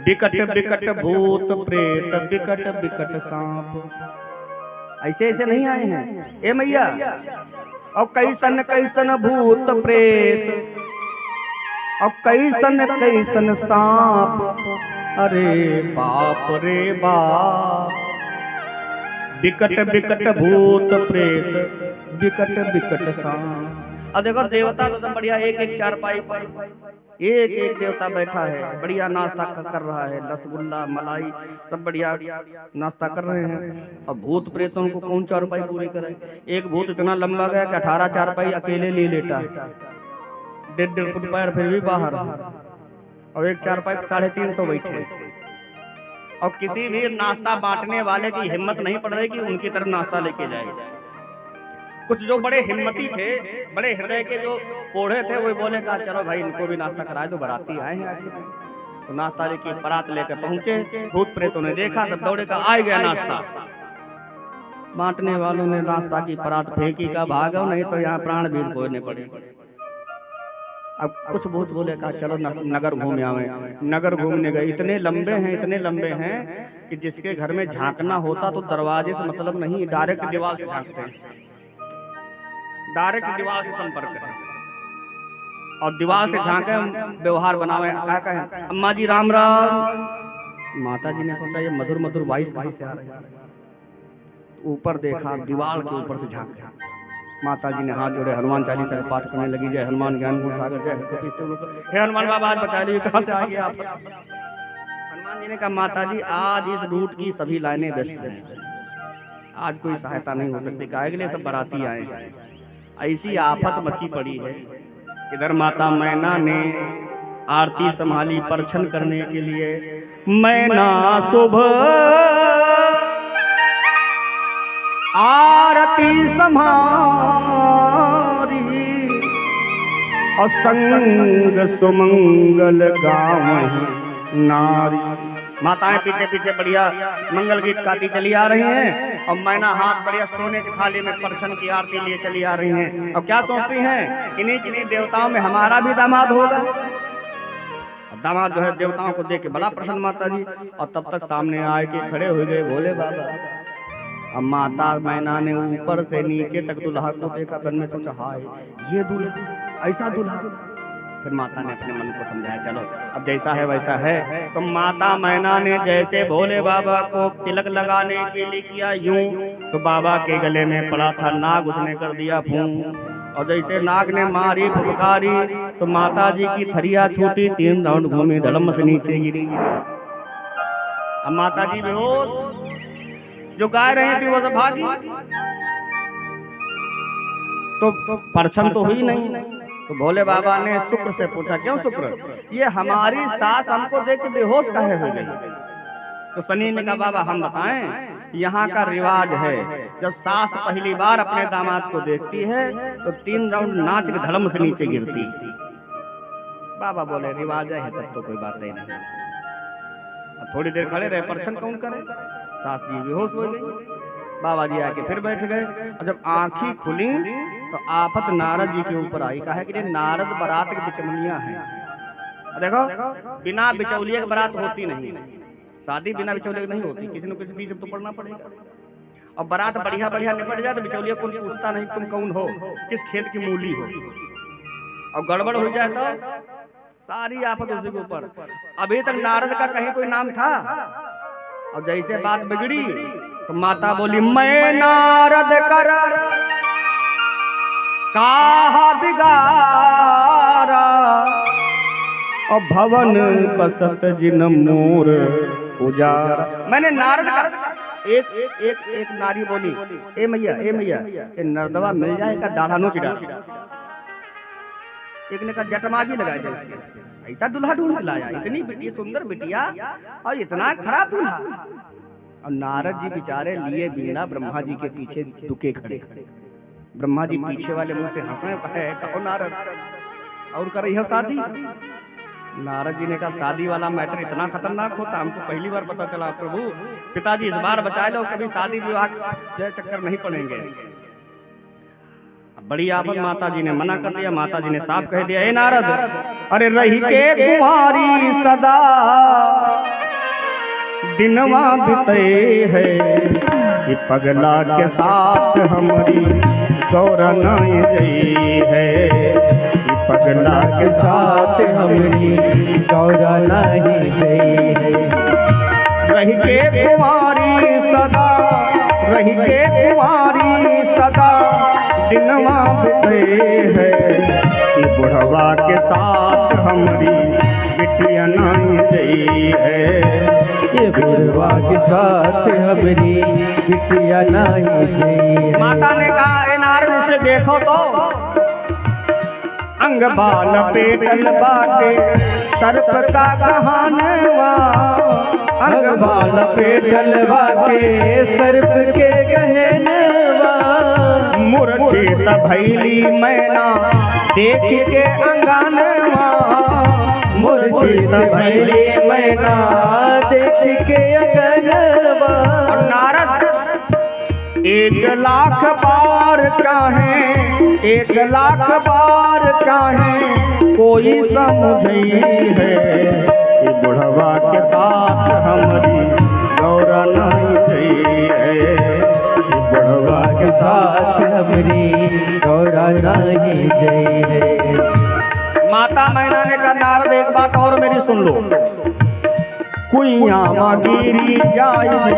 बिकट बिकट भूत प्रेत, बिकट बिकट सांप। ऐसे ऐसे नहीं आए हैं ए मैया। और कैसन कैसन भूत प्रेत और कैसन सांप। अरे बाप रे बाप, बिकट बिकट भूत प्रेत, बिकट बिकट सांप। अब देखो देवता तो सब बढ़िया एक एक चारपाई पर एक एक देवता बैठा है, बढ़िया नाश्ता कर रहा है, रसगुल्ला मलाई सब बढ़िया नाश्ता कर रहे हैं। अब भूत प्रेतों को कौन चारपाई पूरी करे? एक भूत इतना लंबा गया कि 18 चारपाई अकेले ले लेटा, 1.5 फुट पैर फिर भी बाहर, और एक चारपाई 350 बैठे। और किसी भी नाश्ता बांटने वाले की हिम्मत नहीं पड़ रही कि उनकी तरफ नाश्ता लेके जाए। कुछ जो बड़े हिम्मती थे, बड़े हृदय के जो कोढ़े थे, वो बोले कहा चलो भाई इनको भी नाश्ता कराए दो, बाराती आए हैं आखिर। तो नाश्ता लेके बारात लेकर पहुंचे। भूत प्रेतों ने देखा, सब दौड़े का आ गया नाश्ता। बांटने वालों ने नाश्ता की परात फेंकी का भागो नहीं तो यहाँ प्राण भी खोने पड़ेगा। अब कुछ भूत बोले कहा चलो नगर घूम आवे। नगर घूमने गए, इतने लंबे हैं कि जिसके घर में झांकना होता तो दरवाजे से मतलब नहीं, डायरेक्ट दीवार से झांकते हैं, डायरेक्ट दीवार से संपर्क है और दीवार से झांके व्यवहार बनावे। क्या कहें अम्मा जी राम राम। माता जी ने सोचा ये मधुर मधुर वॉइस कहाँ से आ रही है। ऊपर देखा, दीवार के ऊपर से झांके। माता जी ने हाथ जोड़े, हनुमान चालीसा का पाठ करने लगी। जय हनुमान ज्ञान गुण सागर, जय हे हनुमान बाबा आज बचा लीजिए, कहाँ से आ गए आप? हनुमान जी ने कहा माता जी आज इस रूट की सभी लाइनें व्यस्त हैं, आज कोई सहायता नहीं हो सकती। काहे के लिए सब बाराती आए हैं, ऐसी आफत मची पड़ी है। इधर माता मैना ने आरती संभाली परछन करने के लिए। मैना सुबह आरती संभारी और संग सुमंगल गावहीं नारी। माताएं पीछे पीछे बढ़िया मंगल गीत गाती चली आ रही हैं और मैना हाथ बढ़िया सोने की थाली में परछन की आरती लिए चली आ रही हैं। और क्या सोचती हैं, इन्हीं किन्हीं देवताओं में हमारा भी दामाद होगा। अब दामाद जो है देवताओं को देख के बड़ा प्रसन्न माता जी, और तब तक सामने आए के खड़े हो गए भोले बाबा। अब माता मैना ने ऊपर से नीचे तक दुल्हा को देखा, मन में सोचा हाय ये दूल्हा, ऐसा दूल्हा। फिर माता ने अपने मन को समझाया चलो अब जैसा है वैसा है। तो माता मैना ने जैसे भोले बाबा को तिलक लगाने के लिए किया यूं, तो बाबा के गले में पड़ा था नाग, उसने कर दिया फूं। और जैसे नाग ने मारी फुफकारी तो माता जी की थरिया छूटी, 3 राउंड घूमी, धड़म से नीचे गिरी। अब माता जी बेहोश, जो गाय रहे थे वो सब भागी। तो परछन तो हुई नहीं। तो भोले बाबा ने शुक्र से पूछा क्यों शुक्र, ये हमारी सास हमको देख के बेहोश काहे हो गई। तो शनि ने कहा बाबा हम बताएं, यहाँ का रिवाज है जब सास पहली बार अपने दामाद को देखती है तो 3 राउंड नाच के धड़म से नीचे गिरती। बाबा बोले रिवाज है तब तो कोई बात ही नहीं। अब थोड़ी देर खड़े रहे, परछन कौन करे, सास जी बेहोश हो गई। बाबा जी आके फिर बैठ गए, और जब आंखें खुली तो आफत नारद जी के ऊपर आई। कहा कि नारद बारात के बिचौलियां हैं। देखो बिना बिचौलिए की बारात होती नहीं, शादी बिना बिचौलिए नहीं होती, किसी न किसी बीच तो पड़ना पड़ेगा। और बारात बढ़िया बढ़िया निपट जाए तो बिचौलिया कौन पूछता नहीं तुम कौन हो, किस खेत की मूली हो। और गड़बड़ हो जाए तो सारी आफत उसी के ऊपर। अभी तक नारद का कहीं कोई नाम था। और जैसे बात बिगड़ी तो माता बोली मैं नारद कर काहा बिगारा, और भवन बसत जिन मोर उजारा। मैंने नारद का एक नारी बोली ए मैया ये नरदवा मिल जाएगा दाढ़ा नोच डाल। एक ने कहा जटमागी लगाए जाए, ऐसा दूल्हा ढूंढ के लाया, इतनी बिटिया सुंदर बिटिया और इतना खराब दूल्हा। और नारद जी बेचारे लिए बीना ब्रह्मा जी के पीछे दुके खड़े। ब्रह्मा जी पीछे वाले मुंह से हंसे, कहो नारद और कर रही हो शादी। नारद जी ने कहा शादी वाला मैटर इतना खतरनाक होता हमको पहली बार पता चला। प्रभु पिताजी इस बार बचा लो, कभी शादी विवाह के चक्कर नहीं पड़ेंगे। बड़ी आफत माता जी ने मना कर दिया। माता जी ने साफ कह दिया ए नारद, अरे रही के तुम्हारी सदा दिनवा बिते है, कि पगला के साथ हमारी गौरना जई है, कि पगला के साथ हमारी गौरना ही जई है। रही के तुम्हारी सदा, रही के तुम्हारी सदा दिनवा बिते है, कि बुढ़वा के साथ हमारी बिटिया नहीं जई है, ये बुढ़वा के साथ हमारी बिटिया नहीं जई। माता ने कहा ए नारद से देखो तो अंग बाल पेटल बाटे सर्प का कहानवा, अंग बाल पेटल बाटे सर्प के गहनवा, मूर्छित भैली मैना देख के अंगनवा, मूर्छित भैली मैना देख के अंगनवा। और नारद 1 लाख बार चाहे, 1 लाख बार चाहे कोई समझी है, कि बुढ़वा के साथ हमारी गौरा नहीं गई है, कि बुढ़वा के साथ हमारी गौरा नहीं गई है। माता मैना ने कहा नारद एक बात और मेरी सुन लो, कुइया गिरी जाए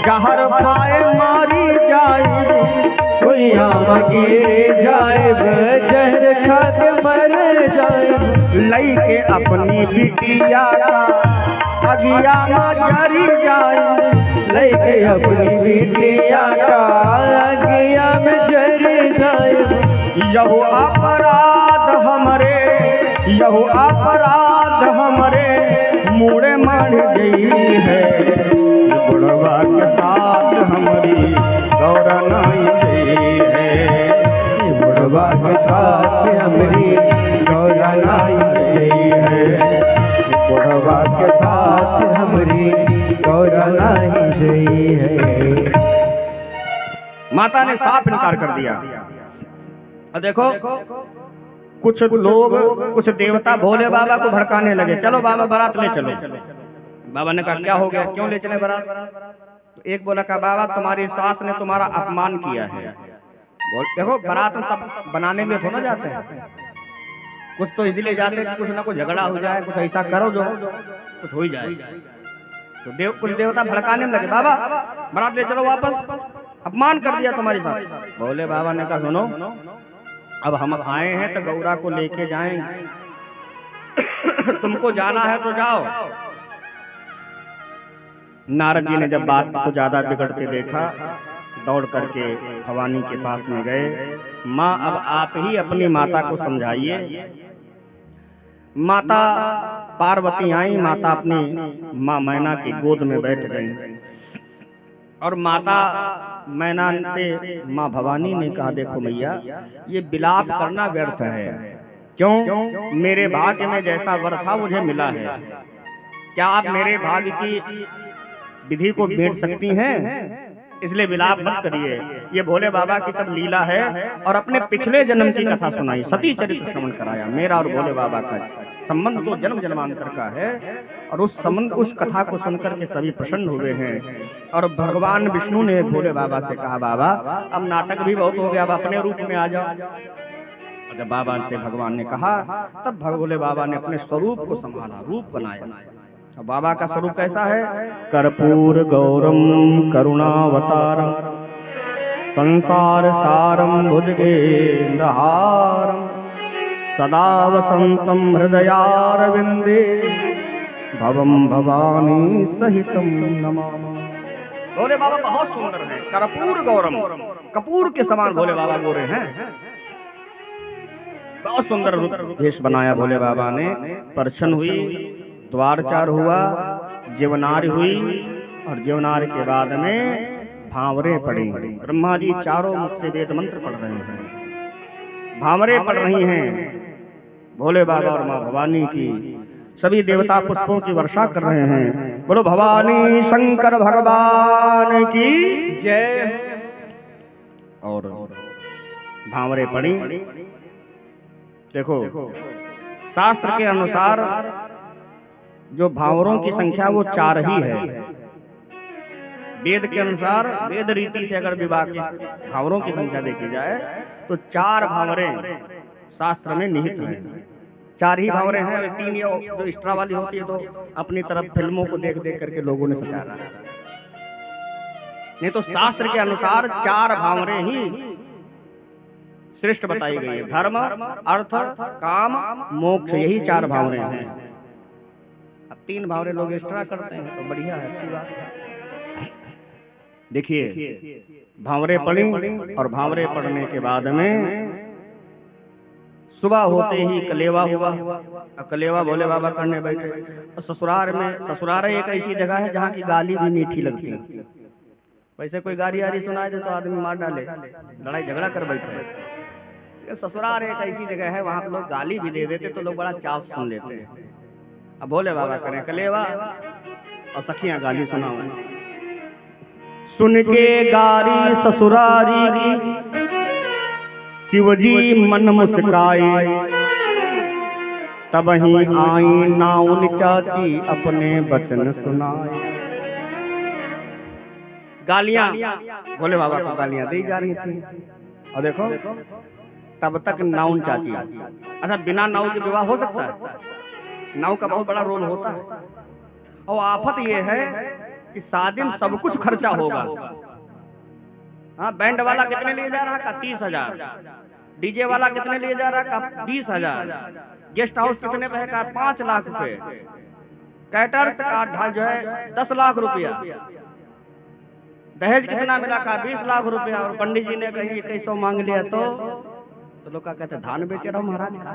जहर खाए मारी जाए, कुइया गिर जाए जहर खा के मर जाए, लई के अपनी बिटिया का अगिया जरी जाए, लई के अपनी बिटिया का अगिया में जरी जाए। यहो अपराध हमरे, यहो अपराध हमरे मुड़े मर गई है, बुढ़वा के साथ हमारी गौरा नहीं गई है, बुढ़वा के साथ हमारी गौरा नहीं गई है, बुढ़वा के साथ हमारी गौरा नहीं गई है। माता ने साफ इनकार कर दिया। और देखो कुछ लोग, कुछ देवता भोले बाबा को भड़काने लगे, चलो बाबा बारात ले चलो। बाबा ने कहा क्या हो गया, क्यों ले चले बारात? तो एक बोला कहा बाबा तुम्हारी सास ने तुम्हारा अपमान किया है। बोल देखो बारात में सब बनाने में थोड़ा जाते हैं, कुछ तो इसीलिए जाते हैं कुछ ना कुछ झगड़ा हो जाए, कुछ ऐसा करो जो कुछ हो ही जाए। तो कुछ देवता भड़काने लगे, बाबा बारात ले चलो वापस, अपमान कर दिया तुम्हारी सास। बोले बाबा ने कहा सुनो, अब हम आए हैं तो गौरा को लेके जाएंगे, तुमको जाना है तो जाओ। नारद जी ने जब बात को ज्यादा बिगड़ते देखा, दौड़ करके भवानी के पास में गए। माँ अब आप ही अपनी माता को समझाइए। माता पार्वती आई, माता अपनी माँ मैना की गोद में बैठ गई और माता मैना से माँ भवानी ने कहा देखो मैया ये विलाप करना व्यर्थ है। क्यों? मेरे भाग्य में जैसा वर था मुझे मिला है, क्या आप मेरे भाग्य की विधि को बेच सकती हैं? इसलिए विलाप मत करिए। ये भोले बाबा की सब लीला है और अपने पिछले जन्म की कथा सुनाई, सती चरित्र श्रवण कराया। मेरा और भोले बाबा का संबंध तो जन्म जन्मांतर का है और उस संबंध, उस कथा को सुनकर के सभी प्रसन्न हुए हैं। और भगवान विष्णु ने भोले बाबा से कहा बाबा अब नाटक भी बहुत हो गया, अब अपने रूप में आ जाओ। जब बाबा से भगवान ने कहा तब भोले बाबा ने अपने स्वरूप को संभाला, रूप बनाया। बाबा का स्वरूप कैसा है? कर्पूर गौरम करुणावतारम संसार सारम भुजगेन्द्रहारम सदा वसंतम हृदयारविंदे भवम भवानी सहितम नमामि। भोले बाबा बहुत सुंदर है, कर्पूर गौरम, कपूर के समान भोले बाबा गोरे हैं। बहुत सुंदर वेश बनाया भोले बाबा ने। परछन हुई, द्वारचार हुआ, जीवनार हुई और जीवनार के बाद में भांवरे पड़ी। ब्रह्मा जी चारों मुख से वेद मंत्र पढ़ रहे हैं, भांवरे पढ़ रही हैं। भोले बाबा और माँ भवानी की सभी देवता पुष्पों की वर्षा कर रहे हैं। बोलो भवानी शंकर भगवान की जय। और भांवरे पड़ी। देखो शास्त्र के अनुसार जो भांवरों की संख्या वो 4 ही है। वेद के अनुसार, वेद रीति से अगर विवाह की भांवरों की संख्या देखी जाए तो 4 भांवरे शास्त्र में निहित हैं। 4 ही भांवरे हैं। 3 जो एक्स्ट्रा वाली होती है तो अपनी तरफ फिल्मों को देख देख करके लोगों ने सजाया, नहीं तो शास्त्र के अनुसार 4 भांवरे ही श्रेष्ठ बताई गई है। धर्म, अर्थ, काम, मोक्ष, यही 4 भांवरे हैं। अब 3 भांवरे लोग एक्स्ट्रा करते हैं तो बढ़िया है, अच्छी बात है। देखिए भांवरे पड़ी और भांवरे पड़ने के बाद में सुबह होते ही कलेवा हुआ। कलेवा भोले बाबा करने बैठे। और ससुराल एक ऐसी जगह है जहाँ की गाली भी मीठी लगती है। वैसे कोई गाली आरी सुनाए दे तो आदमी मार डाले, लड़ाई झगड़ा कर बैठे। ससुराल एक ऐसी जगह है वहाँ लोग गाली भी दे देते तो लोग बड़ा चाव सुन लेते हैं। अब भोले बाबा करें कलेवा और सखियां गाली सुनाओ। सुन के गारी ससुरारी की शिवजी मन मुस्काए, तब ही आई नाउन चाची अपने बचन सुनाए। गालियां भोले बाबा को गालियां दी जा रही थी। और देखो तब तक नाउन चाची, अच्छा बिना नाव के विवाह हो सकता है? नाव का बहुत बड़ा रोल होता है। और आफत यह है कि शादी सब कुछ खर्चा होगा। हाँ, बैंड वाला कितने लिए जा रहा है? 30,000। डीजे वाला कितने लिए जा रहा है? 20,000। गेस्ट हाउस कितने पे है? 5 लाख रुपए। कैटर्स का जो है 10 लाख रुपया। दहेज कितना मिला? 20 लाख रुपया। और पंडित जी ने कहीं 2100 मांग लिया तो लोग क्या कहते हैं, धान बेचे रहो महाराज का।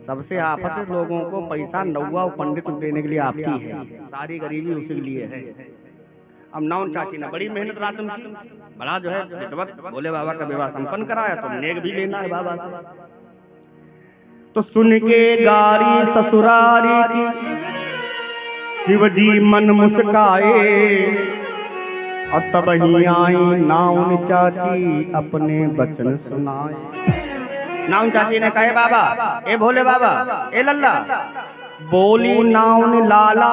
सबसे आफत लोगों को पैसा नौवा और पंडित देने के लिए आती है, सारी गरीबी उसी के लिए है। अब नाउन चाची ने बड़ी मेहनत रात में की, बड़ा जो है विधवत भोले बाबा का विवाह संपन्न कराया। तो नेक भी लेना है बाबा से। तो सुन के गारी ससुरारी की शिवजी मन मुस्काए, और तब ही आई नाउन चाची अपने बचन सुनाए। नाउन चाची ने कहे बाबा, ए भोले बाबा, ए लल्ला, बोली नाउन लाला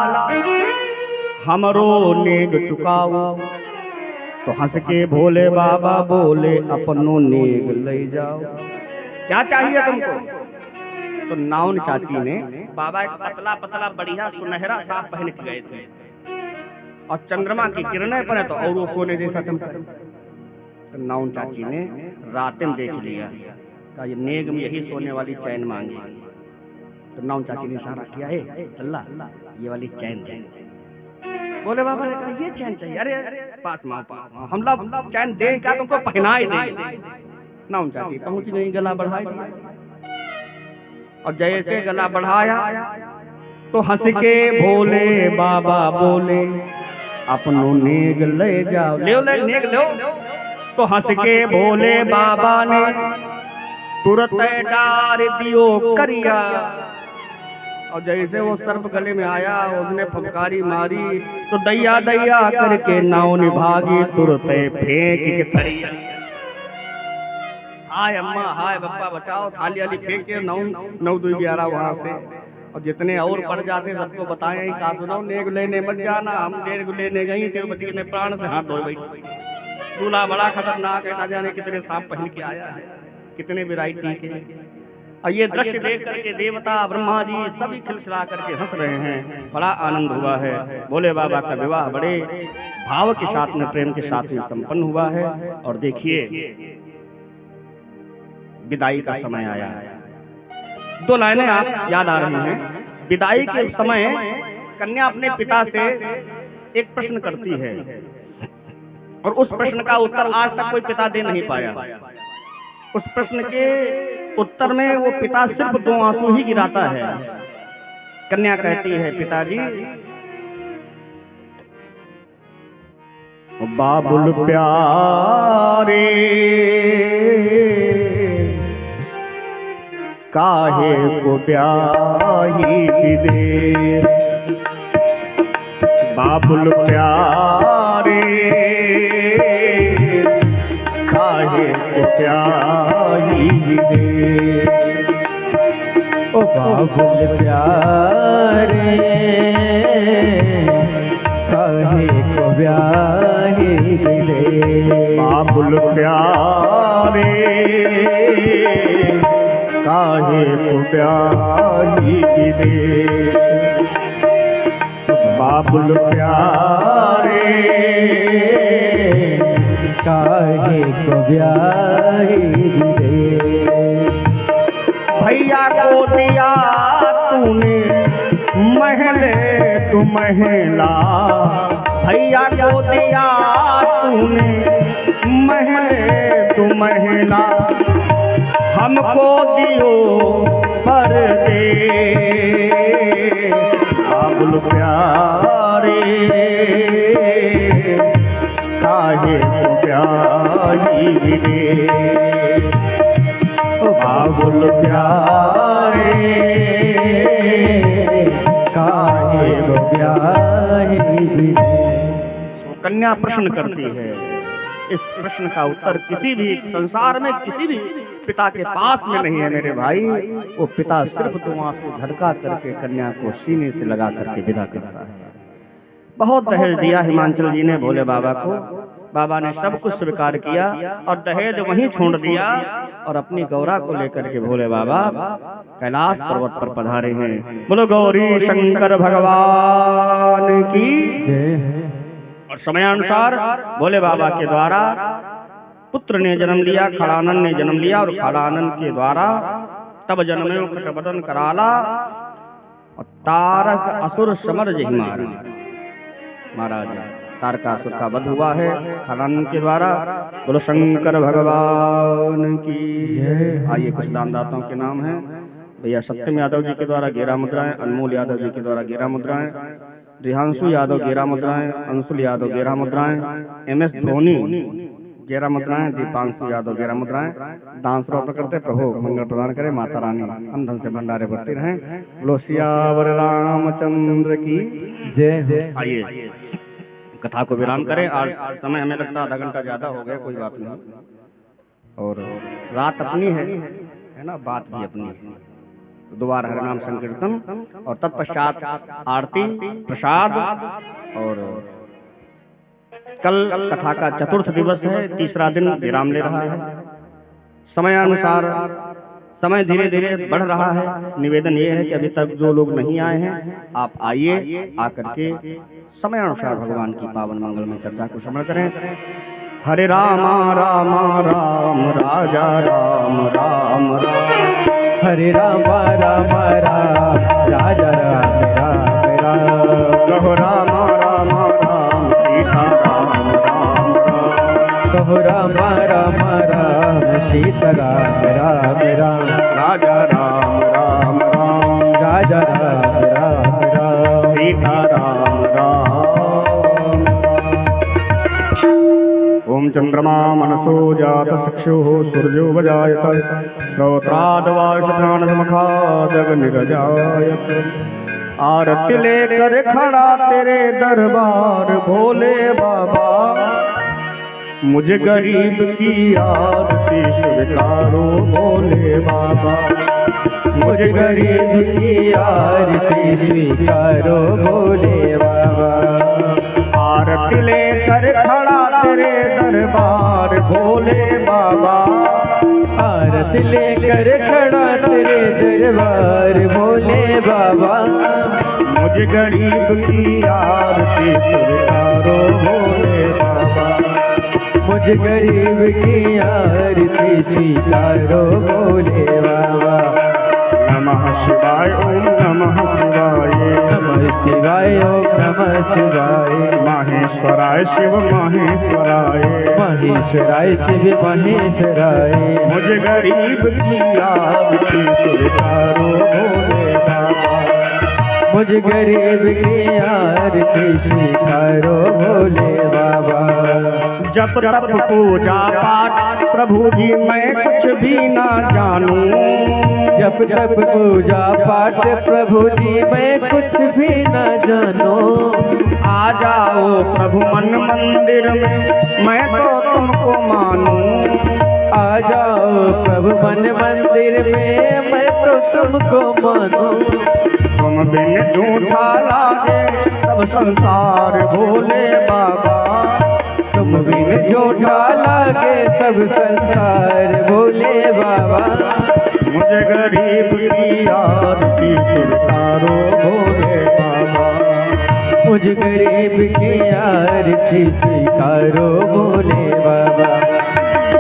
हमरो नेग चुकाओ। तो हंस के भोले बाबा बोले अपनो नेग ले जाओ। क्या चाहिए तुमको? तो नाउन चाची ने, बाबा एक पतला पतला बढ़िया सुनहरा सांप पहन के गए थे और चंद्रमा की किरणें पड़े तो और वो सोने जैसा चमका। तो नाउन चाची ने रात में देख लिया, कहा ये नेग में यही सोने वाली चैन मांगेगी। तो नाउन चाची ने इशारा किया, है अल्लाह ये वाली चैन दे। बोले बाबा ने कहा ये चैन चाहिए। अरे पास माओ, हम लोग चैन दे क्या तुमको पहना ही दे। नाउन चाची पहुंच गई, गला बढ़ाई दिया और जैसे गला बढ़ाया तो हंस के भोले बाबा बोले अपनो नेग ले जाओ। ले ले नेग लो। तो हंस के भोले बाबा ने तुरंत डार दियो करिया और जैसे वो सर्प गले में आया उसने फुफकारी मारी तो दैया दैया करके नाव निभागी तुरंत फेंक के थरिया। हाय अम्मा, हाय बप्पा बचाओ, थाली वाली फेंक के 9-2-11 वहां से। और जितने और पड़ जाते सबको बताएं का सुनो, नेग लेने मत जाना, हम नेग लेने गई तेरे बच्चे ने प्राण से हाथ धोए बैठी। दूल्हा बड़ा खतरनाक है, ना जाने कितने सांप पहन के आया है, कितने वैरायटी के। और ये दृश्य देख करके देवता ब्रह्मा जी सभी खिलखिला करके हंस रहे हैं, बड़ा आनंद हुआ है। भोले बाबा का विवाह बड़े भाव के साथ में, प्रेम के साथ में संपन्न हुआ है। और देखिए विदाई का समय आया है। 2 लाइनें आप याद आ रही हैं। विदाई के समय कन्या अपने पिता से एक प्रश्न करती है और उस प्रश्न का उत्तर आज तक कोई पिता दे नहीं पाया। उस प्रश्न के उत्तर में वो पिता सिर्फ 2 आंसू ही गिराता है। कन्या कहती है, पिताजी बाबुल प्यारे काहे को ब्याही विदेश। बाबुल प्यारे काहे को ब्याही विदेश। ओ बाबुल प्यारे काहे को ब्याही विदेश। बाबुल प्यारे काहे को ब्याही विदेश। बाबुल प्यारे काहे को ब्याही विदेश। भैया को दिया तूने महले तू महला। भैया को दिया तूने महले तू महला। हमको दियो परदेश। बाबुल प्यारे काहे को ब्याही विदेश। बाबुल प्यारे काहे को ब्याही विदेश। कन्या प्रश्न करती है। इस प्रश्न का उत्तर किसी भी संसार में किसी भी पिता के पास में नहीं है मेरे भाई। वो पिता सिर्फ 2 आंसू झटका करके कन्या को सीने से लगा करके विदा करता है। बहुत दहेज दिया हिमांचल जी ने भोले बाबा को। बाबा ने सब कुछ स्वीकार किया और दहेज वहीं छोड़ दिया और अपनी गौरा को लेकर के भोले बाबा कैलाश पर्वत पर पधारे हैं। बोलो गौरी शंकर भगवान की। और समयानुसार भोले बाबा के द्वारा पुत्र ने जन्म लिया, खड़ानन ने जन्म लिया और खड़ानन के द्वारा तब जन्मयो खटबदन कराला और तारक असुर समर जहि मारा। महाराज तारकासुर का वध हुआ है खड़ानन के द्वारा। बोलो शंकर भगवान की। आइए कुछ दानदाताओं के नाम हैं। भैया सत्यम यादव जी के द्वारा 11 मुद्राएं, अनमोल यादव जी के द्वारा 11 मुद्राएं, रिहांशु यादव 11 मुद्राएं, अंशुल यादव 11 मुद्राएं, MS धोनी 11 मुद्राएं, दीपांशु यादव 11 मुद्राएं। दान स्वरूप करते प्रभु मंगल प्रदान करे, माता रानी अंधन से भंडारे भरती रहें। बोलो सियावर रामचंद्र की जय। आइए कथा को विराम करें। आज समय हमें लगता आधा घंटा ज्यादा हो गया, कोई बात नहीं। और रात अपनी है, है ना, बात भी अपनी। तो दोबारा हरिनाम संकीर्तन और तत्पश्चात आरती प्रसाद। और कल कथा का चतुर्थ दिवस है, तीसरा दिन विराम ले रहा है। समयानुसार समय धीरे धीरे बढ़ रहा है। निवेदन ये है कि अभी तक जो लोग नहीं आए हैं, आप आइए, आकर के समयानुसार भगवान की पावन मंगल में चर्चा को श्रवण करें। हरे राम राम राम राजा राम राम राम, हरे राम राम राम राजा राम राम राम, कहो राम राम राम सीता राम राम राम, कहो राम राम राम सीता राम राम राम, राजा राम राम राम, राजा राम राम राम, सीता राम राम। ओम चंद्रमा मनसो जात चक्षुः सूर्यो वजायत, श्रोत्राद्वायुष प्राणसमखादग्निरजायत। आरती लेकर खड़ा तेरे दरबार भोले बाबा, मुझे गरीब की आरती स्वीकारो भोले बाबा, मुझे गरीब की आरती स्वीकारो भोले बाबा। आरती लेकर खड़ा तेरे दरबार भोले बाबा, आरती लेकर खड़ा तेरे दरबार भोले बाबा, मुझे गरीब की आरती स्वीकारो भोले बाबा, मुझे गरीब की आरती स्वीकारो भोले बाबा। नमः शिवाय ओम नमः शिवाय, नमः शिवाय ओम नमः शिवाय, माहेश्वराय शिव माहेश्वराय, महेश्वराय शिव महेश्वराय। मुझे गरीब की आरती स्वीकारो भोले बाबा, मुझे गरीब की आरती स्वीकारो भोले बाबा। जप तप पूजा पाठ प्रभु जी मैं कुछ भी ना जानूं, जप तप पूजा पाठ प्रभु जी मैं कुछ भी न जानो। आ जाओ प्रभु मन मंदिर में मैं तो तुमको मानूं, आ जाओ प्रभु मन मंदिर में मैं तो तुमको मानूं। तुम बिन झूठा लागे सब संसार भोले बाबा, तुम बिन झूठा लागे सब संसार भोले बाबा। मुझे गरीब की आरती स्वीकारो भोले बाबा, मुझे गरीब की आरती स्वीकारो भोले बाबा।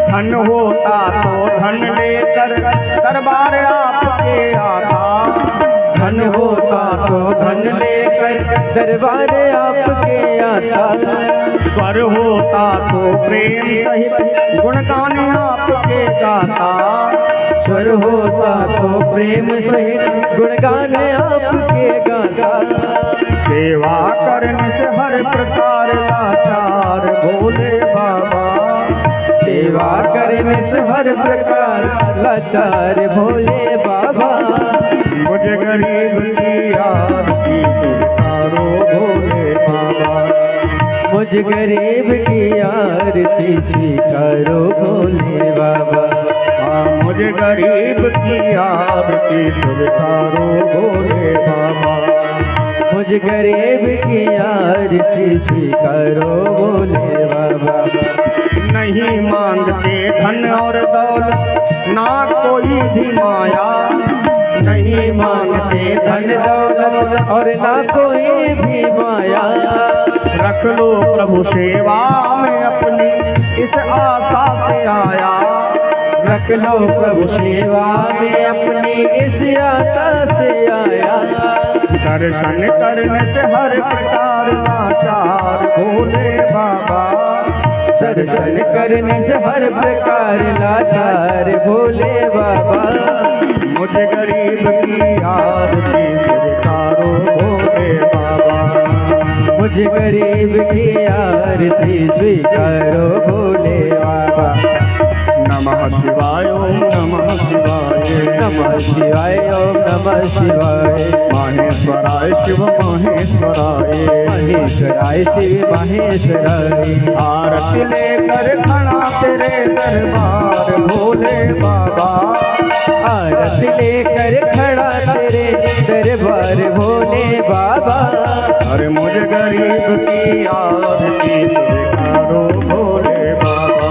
धन होता तो धन लेकर दरबार आपके आता, धन होता तो धन लेकर दरबार आपके आता। स्वर होता तो प्रेम सहित गुणगान आपके गाता, स्वर होता तो प्रेम सहित गुणगान आपके गाता। सेवा करने से हर प्रकार लाचार भोले बाबा, सेवा करने से हर प्रकार लाचार भोले बाबा। मुझे गरीब की आरती स्वीकारो भोले बाबा, मुझे गरीब की आरती स्वीकारो भोले बाबा। मुझे गरीब की आरती स्वीकारो भोले बाबा, मुझे गरीब की आरती स्वीकारो भोले बाबा। नहीं मांगते धन और दौलत ना कोई भी माया, नहीं मांगते धन दौलत और ना कोई भी माया। रख लो प्रभु सेवा में अपनी इस आशा से आया, रख लो प्रभु सेवा में अपनी इस आशा से आया। दर्शन करने से हर प्रकार लाचार भोले बाबा, दर्शन करने से हर प्रकार लाचार भोले बाबा। मुझे गरीब की आरती स्वीकारो भोले बाबा, मुझे गरीब की आरती स्वीकारो भोले बाबा। नमः शिवाय ओम नमः शिवाय, नमः शिवाय ओम नमः शिवाय, माहेश्वराय शिव माहेश्वराय, महेश्वराय शिव महेश्वराय। आरती लेकर खड़ा तेरे दरबार भोले बाबा, आरती लेकर खड़ा तेरे दरबार भोले बाबा। अरे मुझ गरीब की आरती स्वीकारो भोले बाबा।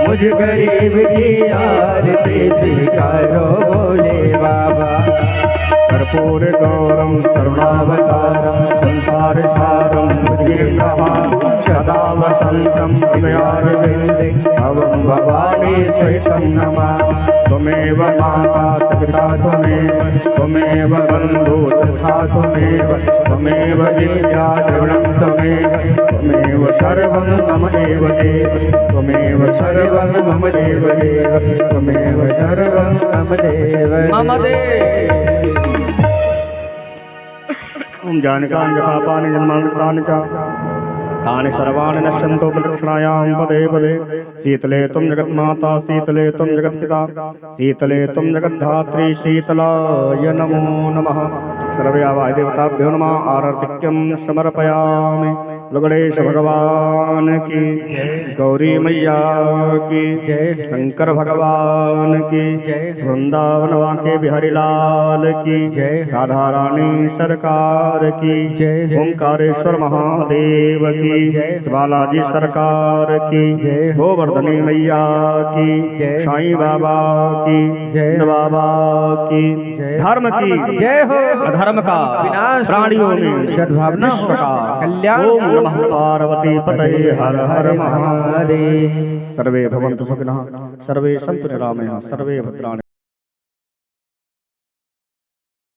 मुझ गरीब की आरती स्वीकारो भोले बाबा। कर्पूर गौरम करुणावतारम संसार सारम भुजगेन्द्रहारं सदा वसन्तं हृदयारविन्दे भवं भवानी श्वेतं नमामि। त्वमेव माता च पिता त्वमेव बन्धु च सखा त्वमेव विद्या द्रविणं त्वमेव सर्वं मम एव देव त्वमेव सर्वं मम देव त्वमेव सर्वं मम देव। ओम जानकाञ्जपापानि जन्मान्तराणि च तानि सर्वाणि नश्यन्तो प्रदक्षिणायां पदे पदे। शीतले त्वं जगन्माता शीतले त्वं जगत्पिता शीतले त्वं जगद्धात्री शीतलाय नमो नमः। सर्वे आवाय देवताभ्यो नमः। आरतिक्यं समर्पयामि। गणेश भगवान की गौरी मैया की शंकर भगवान की वृंदावन वाके बिहारी लाल की राधा रानी सरकार की ओंकारेश्वर महादेव की बालाजी सरकार की गोवर्धनी मैया की साईं बाबा की बाबा की धर्म की जय हो। अधर्म का विनाश प्राणियों में सद्भावना विश्व का कल्याण। ओम नमः पार्वती पतये हर हर महादेव। महादेव। सर्वे भवन्तु सुखिनः सर्वे सन्तु निरामयाः सर्वे भद्राणि।